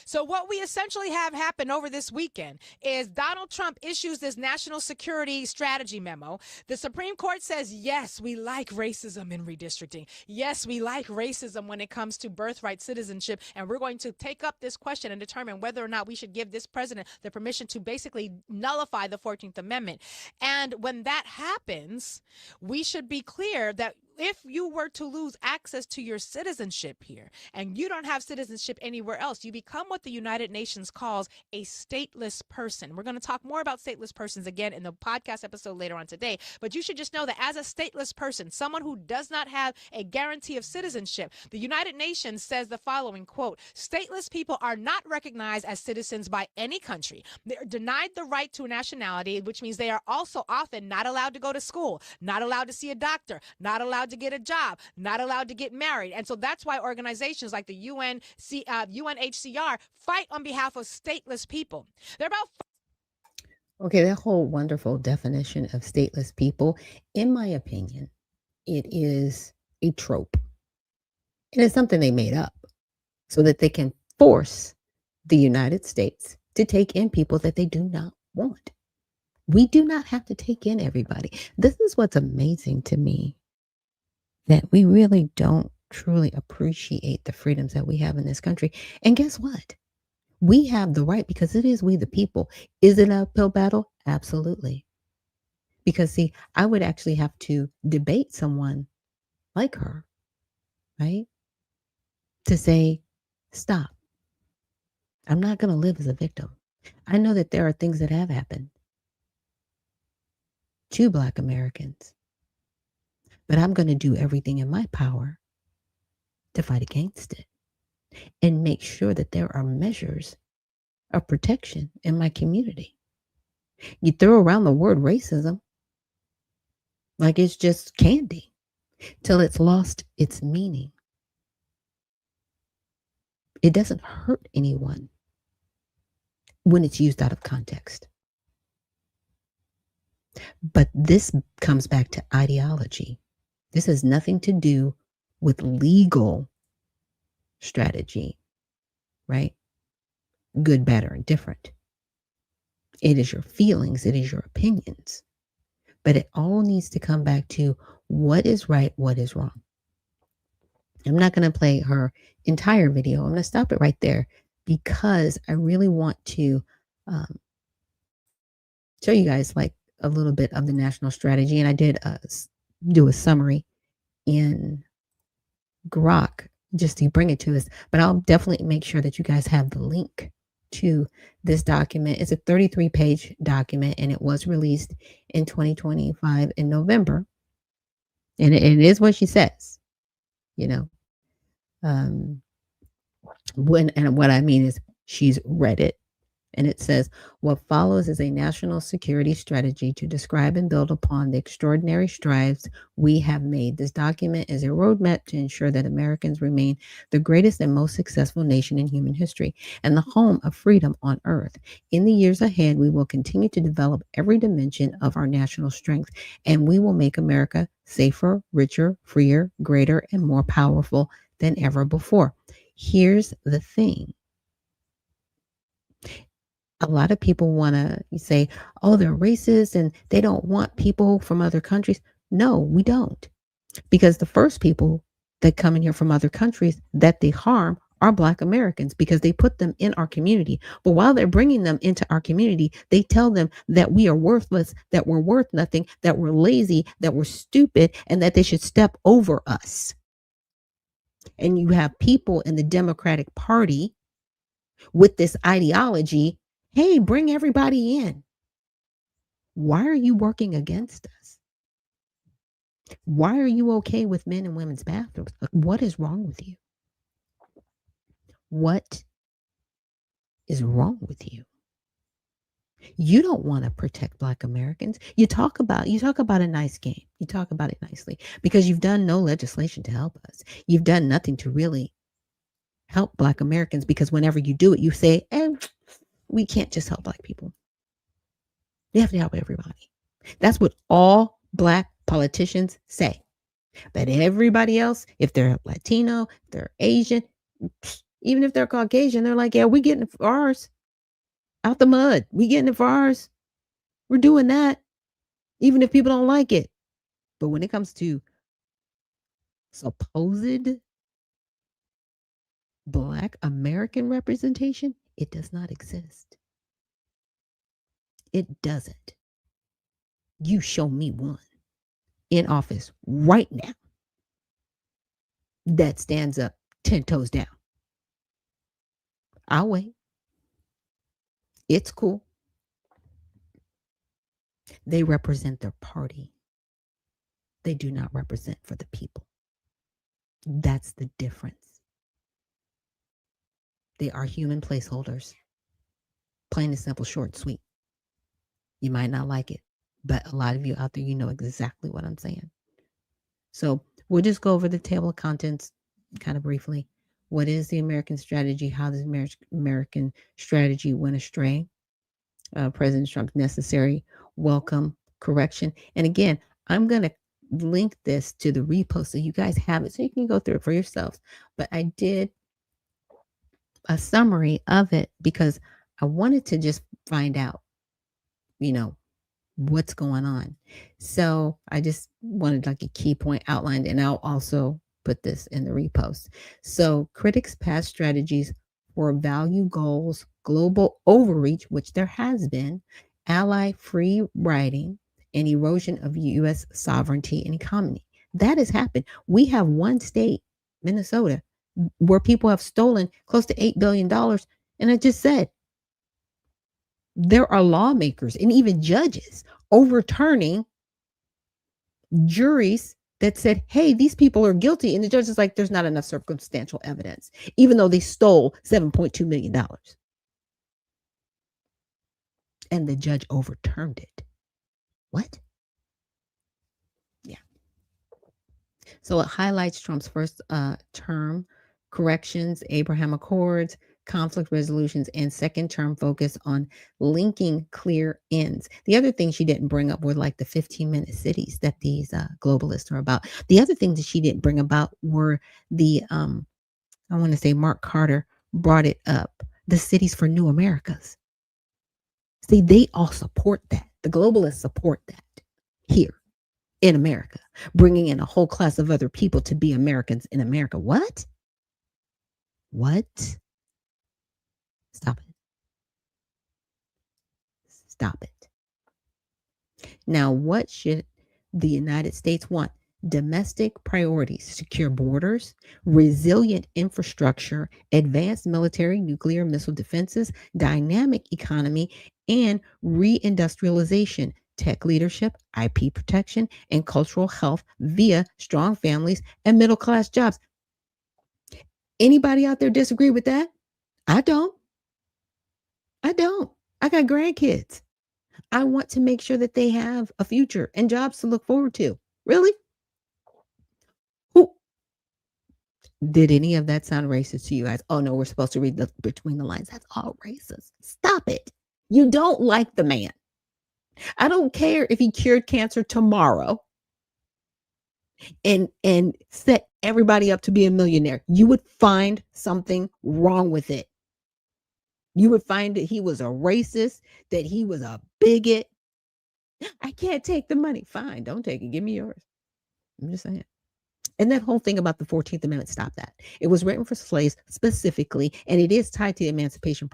So what we essentially have happen over this weekend is Donald Trump issues this national security strategy memo. The Supreme Court says, yes, we like racism in redistricting. Yes, we like racism when it comes to birthright citizenship. And we're going to take up this question and determine whether or not we should give this president the permission to basically nullify the 14th Amendment. And when that happens, we should be clear that if you were to lose access to your citizenship here and you don't have citizenship anywhere else, you become what the United Nations calls a stateless person. We're going to talk more about stateless persons again in the podcast episode later on today. But you should just know that as a stateless person, someone who does not have a guarantee of citizenship, the United Nations says the following, quote, stateless people are not recognized as citizens by any country. They're denied the right to a nationality, which means they are also often not allowed to go to school, not allowed to see a doctor, not allowed allowed to get a job, not allowed to get married. And so that's why organizations like the UNHCR fight on behalf of stateless people. They're about Okay, that whole wonderful definition of stateless people, in my opinion, it is a trope. And it's something they made up so that they can force the United States to take in people that they do not want. We do not have to take in everybody. This is what's amazing to me, that we really don't truly appreciate the freedoms that we have in this country. And guess what? We have the right, because it is we the people. Is it an uphill battle? Absolutely. Because see, I would actually have to debate someone like her, right? To say, stop. I'm not going to live as a victim. I know that there are things that have happened to Black Americans, but I'm going to do everything in my power to fight against it and make sure that there are measures of protection in my community. You throw around the word racism like it's just candy till it's lost its meaning. It doesn't hurt anyone when it's used out of context. But this comes back to ideology. This has nothing to do with legal strategy, right? Good, bad, or indifferent. It is your feelings, it is your opinions. But it all needs to come back to what is right, what is wrong. I'm not going to play her entire video. I'm going to stop it right there because I really want to show you guys like a little bit of the national strategy. And I did do a summary in Grok just to bring it to us. But I'll definitely make sure that you guys have the link to this document. It's a 33-page document, and it was released in 2025 in November. And it is what she says, you know. What I mean is she's read it. And it says, what follows is a national security strategy to describe and build upon the extraordinary strides we have made. This document is a roadmap to ensure that Americans remain the greatest and most successful nation in human history and the home of freedom on earth. In the years ahead, we will continue to develop every dimension of our national strength, and we will make America safer, richer, freer, greater, and more powerful than ever before. Here's the thing. A lot of people want to say, oh, they're racist and they don't want people from other countries. No, we don't. Because the first people that come in here from other countries that they harm are Black Americans because they put them in our community. But while they're bringing them into our community, they tell them that we are worthless, that we're worth nothing, that we're lazy, that we're stupid, and that they should step over us. And you have people in the Democratic Party with this ideology. Hey, bring everybody in. Why are you working against us? Why are you okay with men and women's bathrooms? What is wrong with you? What is wrong with you? You don't want to protect Black Americans. You talk about a nice game. You talk about it nicely because you've done no legislation to help us. You've done nothing to really help Black Americans because whenever you do it, you say, we can't just help Black people. We have to help everybody. That's what all Black politicians say. But everybody else, if they're Latino, if they're Asian, even if they're Caucasian, they're like, yeah, we getting it for ours. Out the mud. We getting it for ours. We're doing that. Even if people don't like it. But when it comes to supposed Black American representation, it does not exist. It doesn't. You show me one in office right now that stands up 10 toes down. I'll wait. It's cool. They represent their party. They do not represent for the people. That's the difference. They are human placeholders. Plain and simple, short and sweet. You might not like it, but a lot of you out there, you know exactly what I'm saying. So we'll just go over the table of contents kind of briefly. What is the American strategy? How does American strategy went astray? President Trump's necessary welcome correction. And again, I'm going to link this to the repost so you guys have it so you can go through it for yourselves. But I did a summary of it because I wanted to just find out, you know, what's going on. So I just wanted like a key point outlined, and I'll also put this in the repost. So critics past strategies for value goals, global overreach, which there has been, ally free riding, and erosion of U.S. sovereignty and economy. That has happened. We have one state, Minnesota, where people have stolen close to $8 billion. And I just said, there are lawmakers and even judges overturning juries that said, hey, these people are guilty. And the judge is like, there's not enough circumstantial evidence, even though they stole $7.2 million. And the judge overturned it. What? Yeah. So it highlights Trump's first term corrections, Abraham Accords, conflict resolutions, and second term focus on linking clear ends. The other thing she didn't bring up were like the 15-minute cities that these globalists are about. The other thing that she didn't bring about were the, I want to say Mark Carter brought it up, the cities for new Americas. See, they all support that. The globalists support that here in America, bringing in a whole class of other people to be Americans in America. What? What? Stop it. Stop it. Now, what should the United States want? Domestic priorities, secure borders, resilient infrastructure, advanced military, nuclear, missile defenses, dynamic economy, and reindustrialization, tech leadership, IP protection, and cultural health via strong families and middle-class jobs. Anybody out there disagree with that? I don't. I don't. I got grandkids. I want to make sure that they have a future and jobs to look forward to. Really? Who did any of that sound racist to you guys? Oh no, we're supposed to read between the lines. That's all racist. Stop it. You don't like the man. I don't care if he cured cancer tomorrow and set everybody up to be a millionaire. You would find something wrong with it. You would find that he was a racist, that he was a bigot. I can't take the money. Fine, don't take it. Give me yours. I'm just saying. And that whole thing about the 14th Amendment, stop that. It was written for slaves specifically, and it is tied to the Emancipation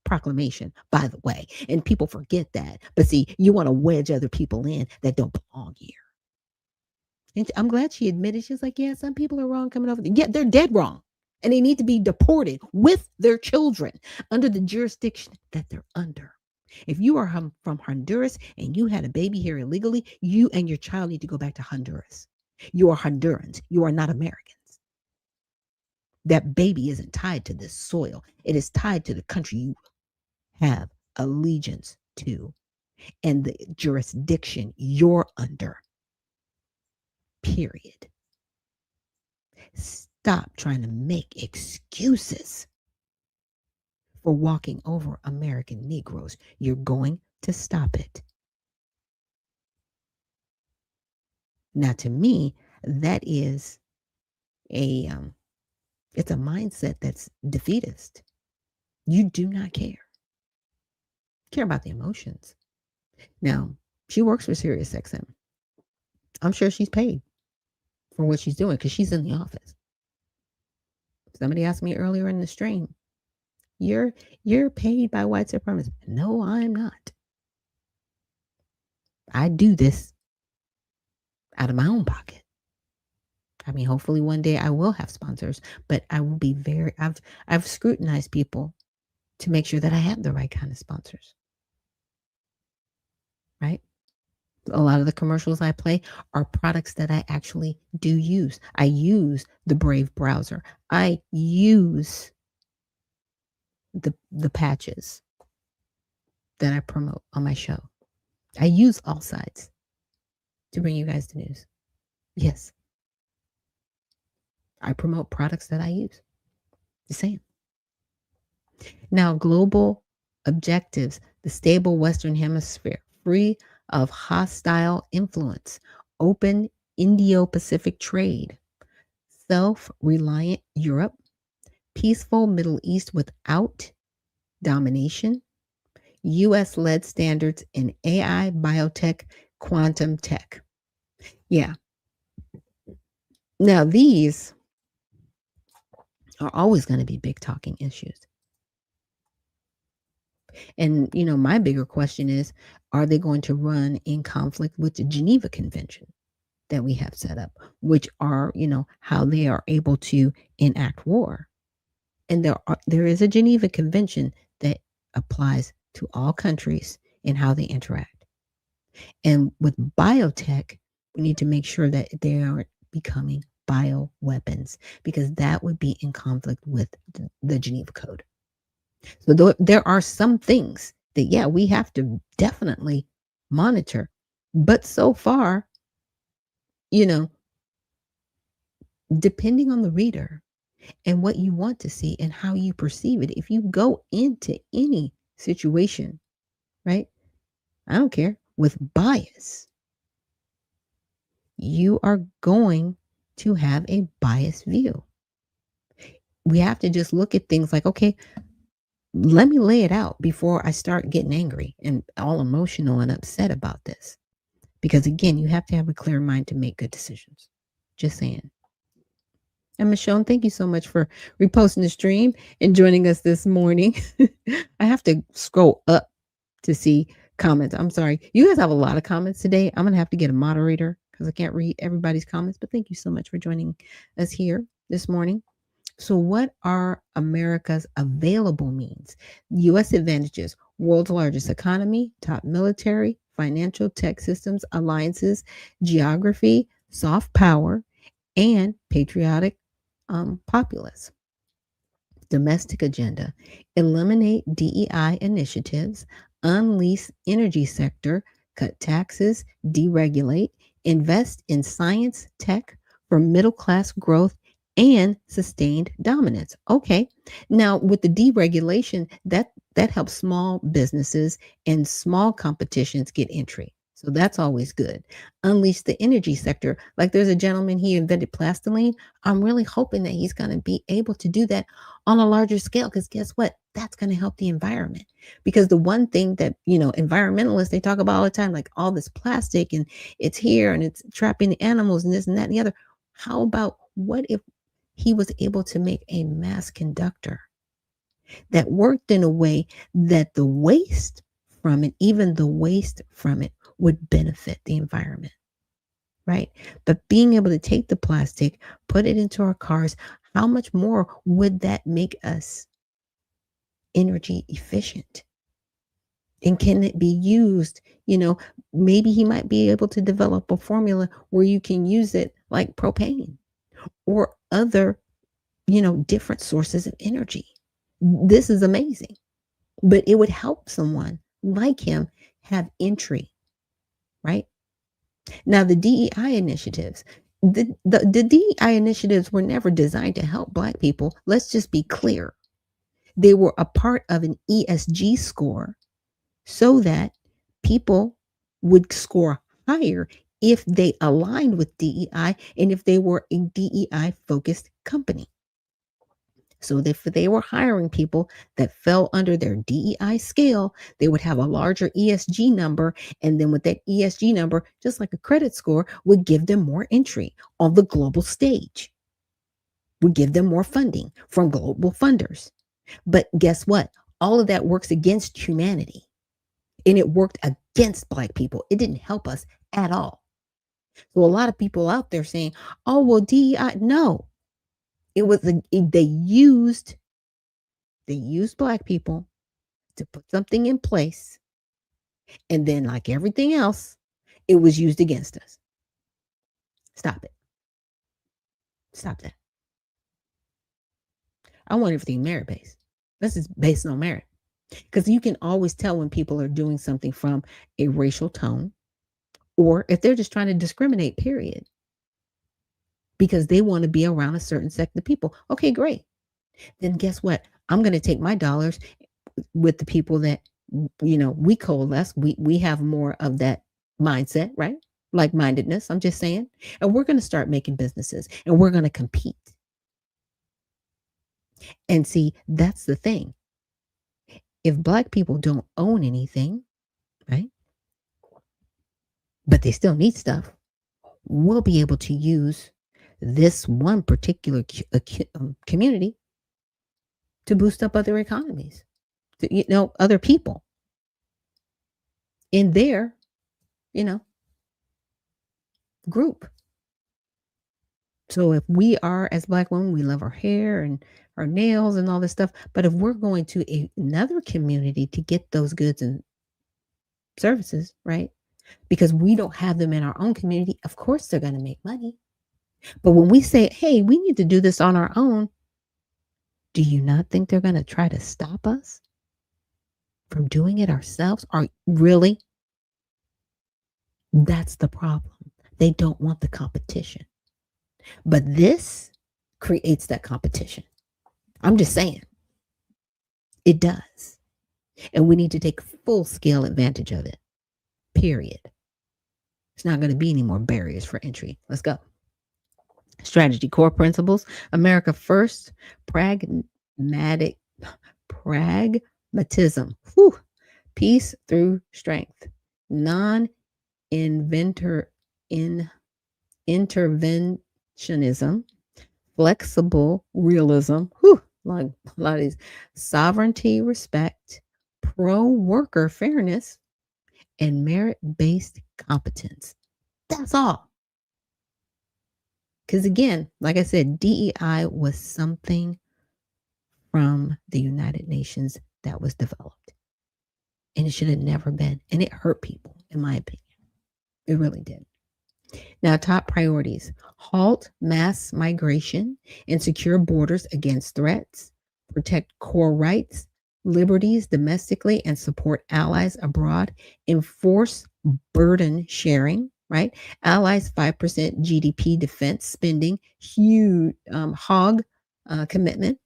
Proclamation, by the way. And people forget that. But see, you want to wedge other people in that don't belong here. And I'm glad she admitted. She was like, yeah, some people are wrong coming over. Yeah, they're dead wrong. And they need to be deported with their children under the jurisdiction that they're under. If you are from Honduras and you had a baby here illegally, you and your child need to go back to Honduras. You are Hondurans. You are not Americans. That baby isn't tied to this soil. It is tied to the country you have allegiance to and the jurisdiction you're under. Period. Stop trying to make excuses for walking over American Negroes. You're going to stop it. Now, to me, that is it's a mindset that's defeatist. You do not care about the emotions. Now, she works for SiriusXM. I'm sure she's paid for what she's doing because she's in the office. Somebody asked me earlier in the stream, you're paid by white supremacists. No, I'm not. I do this out of my own pocket. I mean, hopefully one day I will have sponsors, but I will be I've scrutinized people to make sure that I have the right kind of sponsors. Right? A lot of the commercials I play are products that I actually do use. I use the Brave browser. I use the patches that I promote on my show. I use all sides to bring you guys the news. Yes, I promote products that I use. Just saying. Now, global objectives, the stable Western Hemisphere, free of hostile influence, open Indo-Pacific trade, self-reliant Europe, peaceful Middle East without domination, US-led standards in AI, biotech, quantum tech. Yeah. Now, these are always going to be big talking issues. And, my bigger question is, are they going to run in conflict with the Geneva Convention that we have set up, which are, how they are able to enact war? And there is a Geneva Convention that applies to all countries in how they interact. And with biotech, we need to make sure that they aren't becoming bioweapons, because that would be in conflict with the Geneva Code. So there are some things that, yeah, we have to definitely monitor. But so far, depending on the reader and what you want to see and how you perceive it, if you go into any situation, right? I don't care, with bias, you are going to have a biased view. We have to just look at things like, okay, let me lay it out before I start getting angry and all emotional and upset about this. Because again, you have to have a clear mind to make good decisions. Just saying. And Michonne, thank you so much for reposting the stream and joining us this morning. I have to scroll up to see comments. I'm sorry. You guys have a lot of comments today. I'm going to have to get a moderator because I can't read everybody's comments. But thank you so much for joining us here this morning. So what are America's available means? U.S. advantages: world's largest economy, top military, financial, tech systems, alliances, geography, soft power, and patriotic populace. Domestic agenda: eliminate DEI initiatives, unleash energy sector, cut taxes, deregulate, invest in science, tech for middle class growth and sustained dominance. Okay. Now with the deregulation, that helps small businesses and small competitions get entry. So that's always good. Unleash the energy sector. Like there's a gentleman, he invented plastiline. I'm really hoping that he's going to be able to do that on a larger scale, because guess what? That's going to help the environment. Because the one thing that, environmentalists, they talk about all the time, like all this plastic and it's here and it's trapping the animals and this and that and the other. How about what if he was able to make a mass conductor that worked in a way that the waste from it, even the waste from it, would benefit the environment, right? But being able to take the plastic, put it into our cars, how much more would that make us energy efficient? And can it be used? Maybe he might be able to develop a formula where you can use it like propane or other, different sources of energy. This is amazing. But it would help someone like him have entry, right? Now, the DEI initiatives, the DEI initiatives were never designed to help Black people. Let's just be clear. They were a part of an ESG score so that people would score higher if they aligned with DEI and if they were a DEI focused company. So if they were hiring people that fell under their DEI scale, they would have a larger ESG number. And then with that ESG number, just like a credit score, would give them more entry on the global stage, would give them more funding from global funders. But guess what? All of that works against humanity. And it worked against Black people. It didn't help us at all. So a lot of people out there saying, oh, well, DEI, no. It was they used Black people to put something in place. And then like everything else, it was used against us. Stop it. Stop that. I want everything merit-based. This is based on merit. Because you can always tell when people are doing something from a racial tone or if they're just trying to discriminate, period. because they want to be around a certain sect of people. Okay, great. Then guess what? I'm going to take my dollars with the people that, we coalesce. We have more of that mindset, right? Like-mindedness, I'm just saying. And we're going to start making businesses and we're going to compete. And see, that's the thing. If Black people don't own anything, right? But they still need stuff, we'll be able to use this one particular community to boost up other economies, to, other people in their, group. So if we are, as Black women, we love our hair and our nails and all this stuff, but if we're going to another community to get those goods and services, right? Because we don't have them in our own community, of course they're going to make money. But when we say, hey, we need to do this on our own, do you not think they're going to try to stop us from doing it ourselves? Or really? That's the problem. They don't want the competition. But this creates that competition. I'm just saying. It does. And we need to take full scale advantage of it. Period. It's not going to be any more barriers for entry. Let's go. Strategy core principles. America first. Pragmatism. Whew. Peace through strength. Interventionism. Flexible realism. Whew. A lot of these. Sovereignty, respect. Pro-worker fairness. And merit-based competence. That's all. Because again, like I said, DEI was something from the United Nations that was developed. And it should have never been. And it hurt people, in my opinion. It really did. Now, top priorities. Halt mass migration and secure borders against threats. Protect core rights, liberties domestically, and support allies abroad. Enforce burden sharing, right? Allies 5% GDP defense spending, huge hog commitment.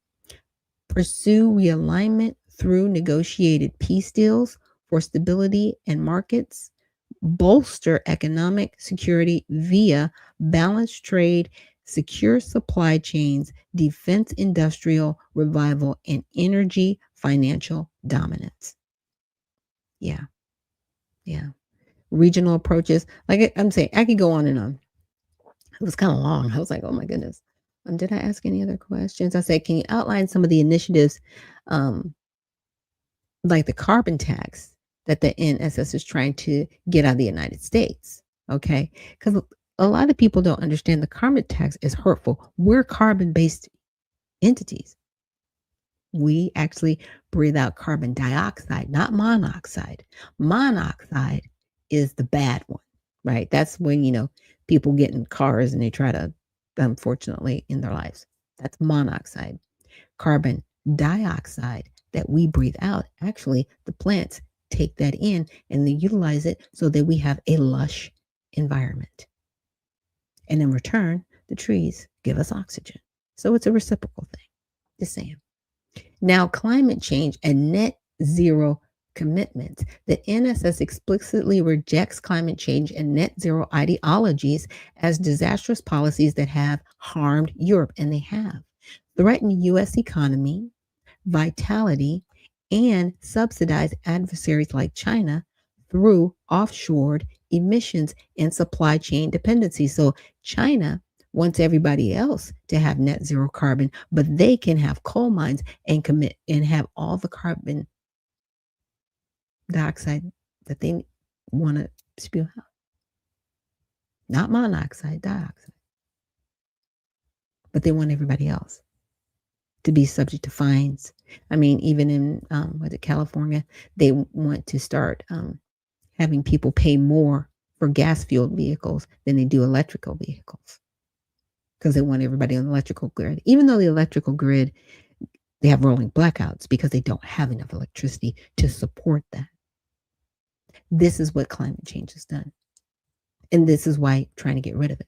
Pursue realignment through negotiated peace deals for stability and markets. Bolster economic security via balanced trade, secure supply chains, defense industrial revival, and energy financial dominance. Yeah. Regional approaches. Like I'm saying, I could go on and on. It was kind of long. I was like, oh my goodness. Did I ask any other questions? I said, can you outline some of the initiatives, like the carbon tax that the NSS is trying to get out of the United States? Okay. Because a lot of people don't understand the carbon tax is hurtful. We're carbon-based entities. We actually breathe out carbon dioxide, not monoxide. Monoxide is the bad one, right? That's when, people get in cars and they try to, unfortunately, in their lives. That's monoxide. Carbon dioxide that we breathe out, actually, the plants take that in and they utilize it so that we have a lush environment. And in return, the trees give us oxygen. So it's a reciprocal thing. Just saying. Now, climate change and net zero commitments. The NSS explicitly rejects climate change and net zero ideologies as disastrous policies that have harmed Europe, and they have threatened U.S. economy, vitality, and subsidized adversaries like China through offshored emissions and supply chain dependency. So China wants everybody else to have net zero carbon, but they can have coal mines and commit and have all the carbon dioxide that they want to spew out. Not monoxide, dioxide. But they want everybody else to be subject to fines. I mean, even in California, they want to start having people pay more for gas-fueled vehicles than they do electrical vehicles, because they want everybody on the electrical grid. Even though the electrical grid, they have rolling blackouts because they don't have enough electricity to support that. This is what climate change has done. And this is why trying to get rid of it.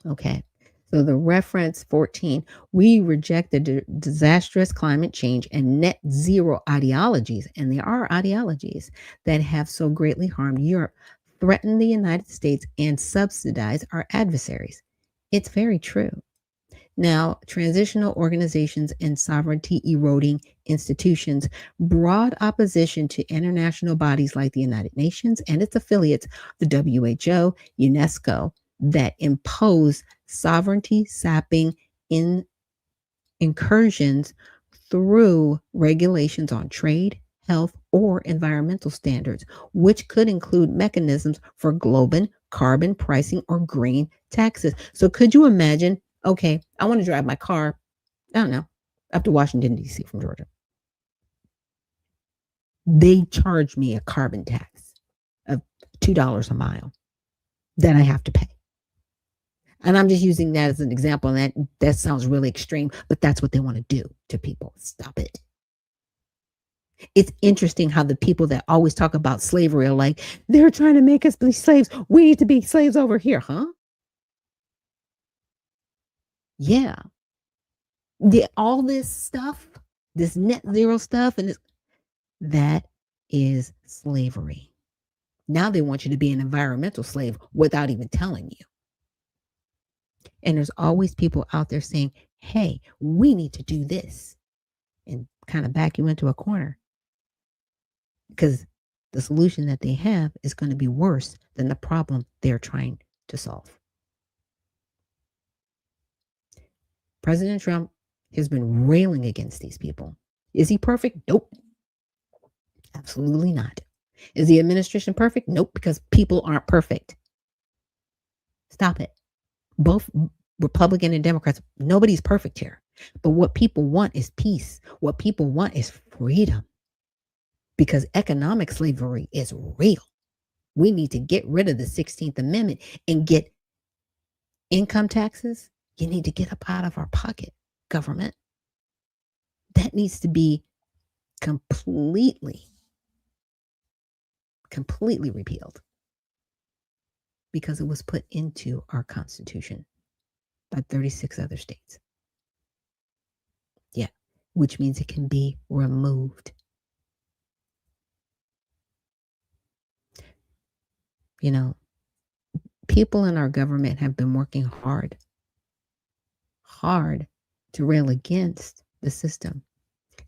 Okay. So the reference 14, we reject the disastrous climate change and net zero ideologies, and there are ideologies that have so greatly harmed Europe, threaten the United States, and subsidize our adversaries. It's very true. Now, transitional organizations and sovereignty eroding institutions, broad opposition to international bodies like the United Nations and its affiliates, the WHO, UNESCO, that impose sovereignty sapping in incursions through regulations on trade, health, or environmental standards, which could include mechanisms for global carbon pricing or green taxes. So, could you imagine? Okay, I want to drive my car, I don't know, up to Washington, D.C. from Georgia. They charge me a carbon tax of $2 a mile that I have to pay. And I'm just using that as an example, and that sounds really extreme, but that's what they want to do to people. Stop it. It's interesting how the people that always talk about slavery are like, they're trying to make us be slaves. We need to be slaves over here, huh? Yeah. All this stuff, this net zero stuff, and that is slavery. Now they want you to be an environmental slave without even telling you. And there's always people out there saying, hey, we need to do this, and kind of back you into a corner. Because the solution that they have is going to be worse than the problem they're trying to solve. President Trump has been railing against these people. Is he perfect? Nope. Absolutely not. Is the administration perfect? Nope, because people aren't perfect. Stop it. Both Republican and Democrats, nobody's perfect here. But what people want is peace. What people want is freedom. Because economic slavery is real. We need to get rid of the 16th Amendment and get income taxes. You need to get up out of our pocket, government. That needs to be completely repealed, because it was put into our Constitution by 36 other states. Yeah, which means it can be removed. You know, people in our government have been working hard to rail against the system.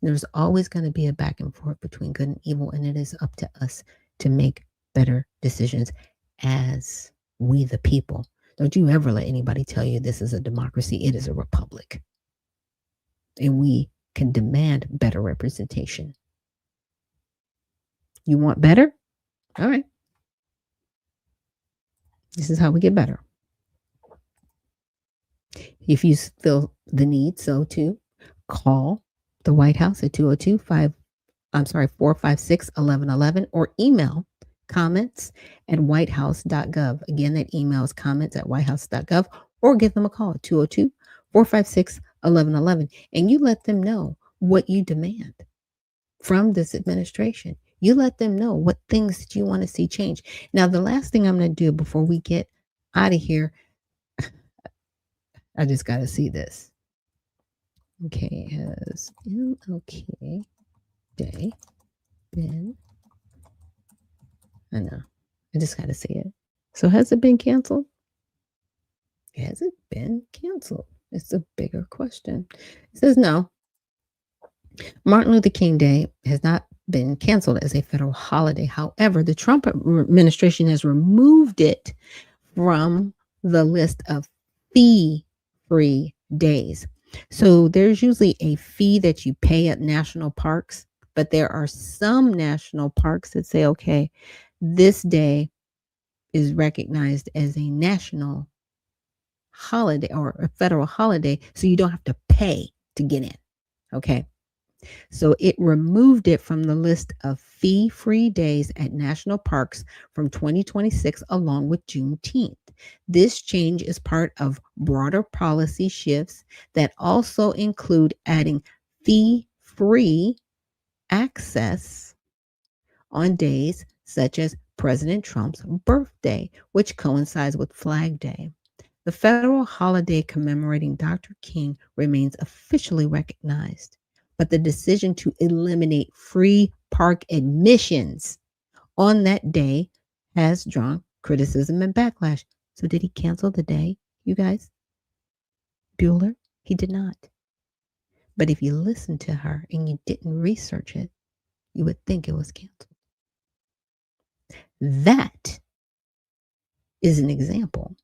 There's always going to be a back and forth between good and evil, and it is up to us to make better decisions as we the people. Don't you ever let anybody tell you this is a democracy. It is a republic. And we can demand better representation. You want better? All right. This is how we get better. If you feel the need so to call the White House at 456-1111, or email comments@whitehouse.gov. Again, that email is comments@whitehouse.gov, or give them a call at 202-456-1111, and you let them know what you demand from this administration. You let them know what things that you want to see change. Now, the last thing I'm going to do before we get out of here, I just got to see this. Okay, has MLK Day been? I know. I just got to see it. So has it been canceled? Has it been canceled? It's a bigger question. It says no. Martin Luther King Day has not been canceled as a federal holiday. However, the Trump administration has removed it from the list of fee-free days. So there's usually a fee that you pay at national parks, but there are some national parks that say, okay, this day is recognized as a national holiday or a federal holiday, so you don't have to pay to get in. Okay. So it removed it from the list of fee-free days at national parks from 2026, along with Juneteenth. This change is part of broader policy shifts that also include adding fee-free access on days such as President Trump's birthday, which coincides with Flag Day. The federal holiday commemorating Dr. King remains officially recognized, but the decision to eliminate free park admissions on that day has drawn criticism and backlash. So did he cancel the day, you guys? Bueller? He did not. But if you listened to her and you didn't research it, you would think it was canceled. That is an example,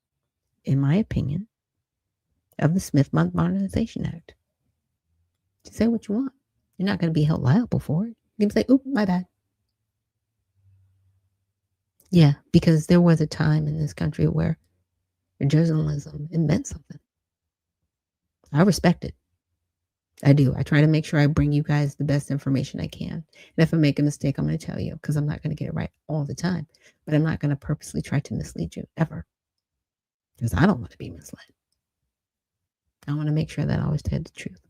in my opinion, of the Smith Modernization Act. You say what you want. You're not going to be held liable for it. You can say, oop, my bad. Yeah, because there was a time in this country where journalism, it meant something. I respect it. I do. I try to make sure I bring you guys the best information I can. And if I make a mistake, I'm going to tell you, because I'm not going to get it right all the time. But I'm not going to purposely try to mislead you ever, because I don't want to be misled. I want to make sure that I always tell the truth.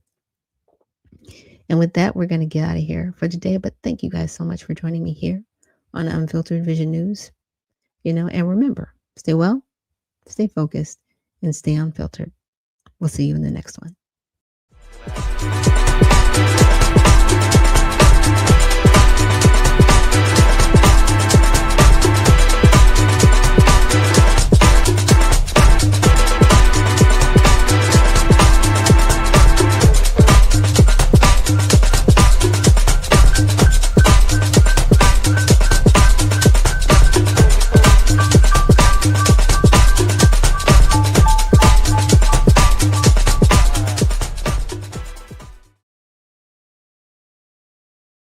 And with that, we're going to get out of here for today. But thank you guys so much for joining me here on Unfiltered Vision News. And remember, stay well, stay focused, and stay unfiltered. We'll see you in the next one.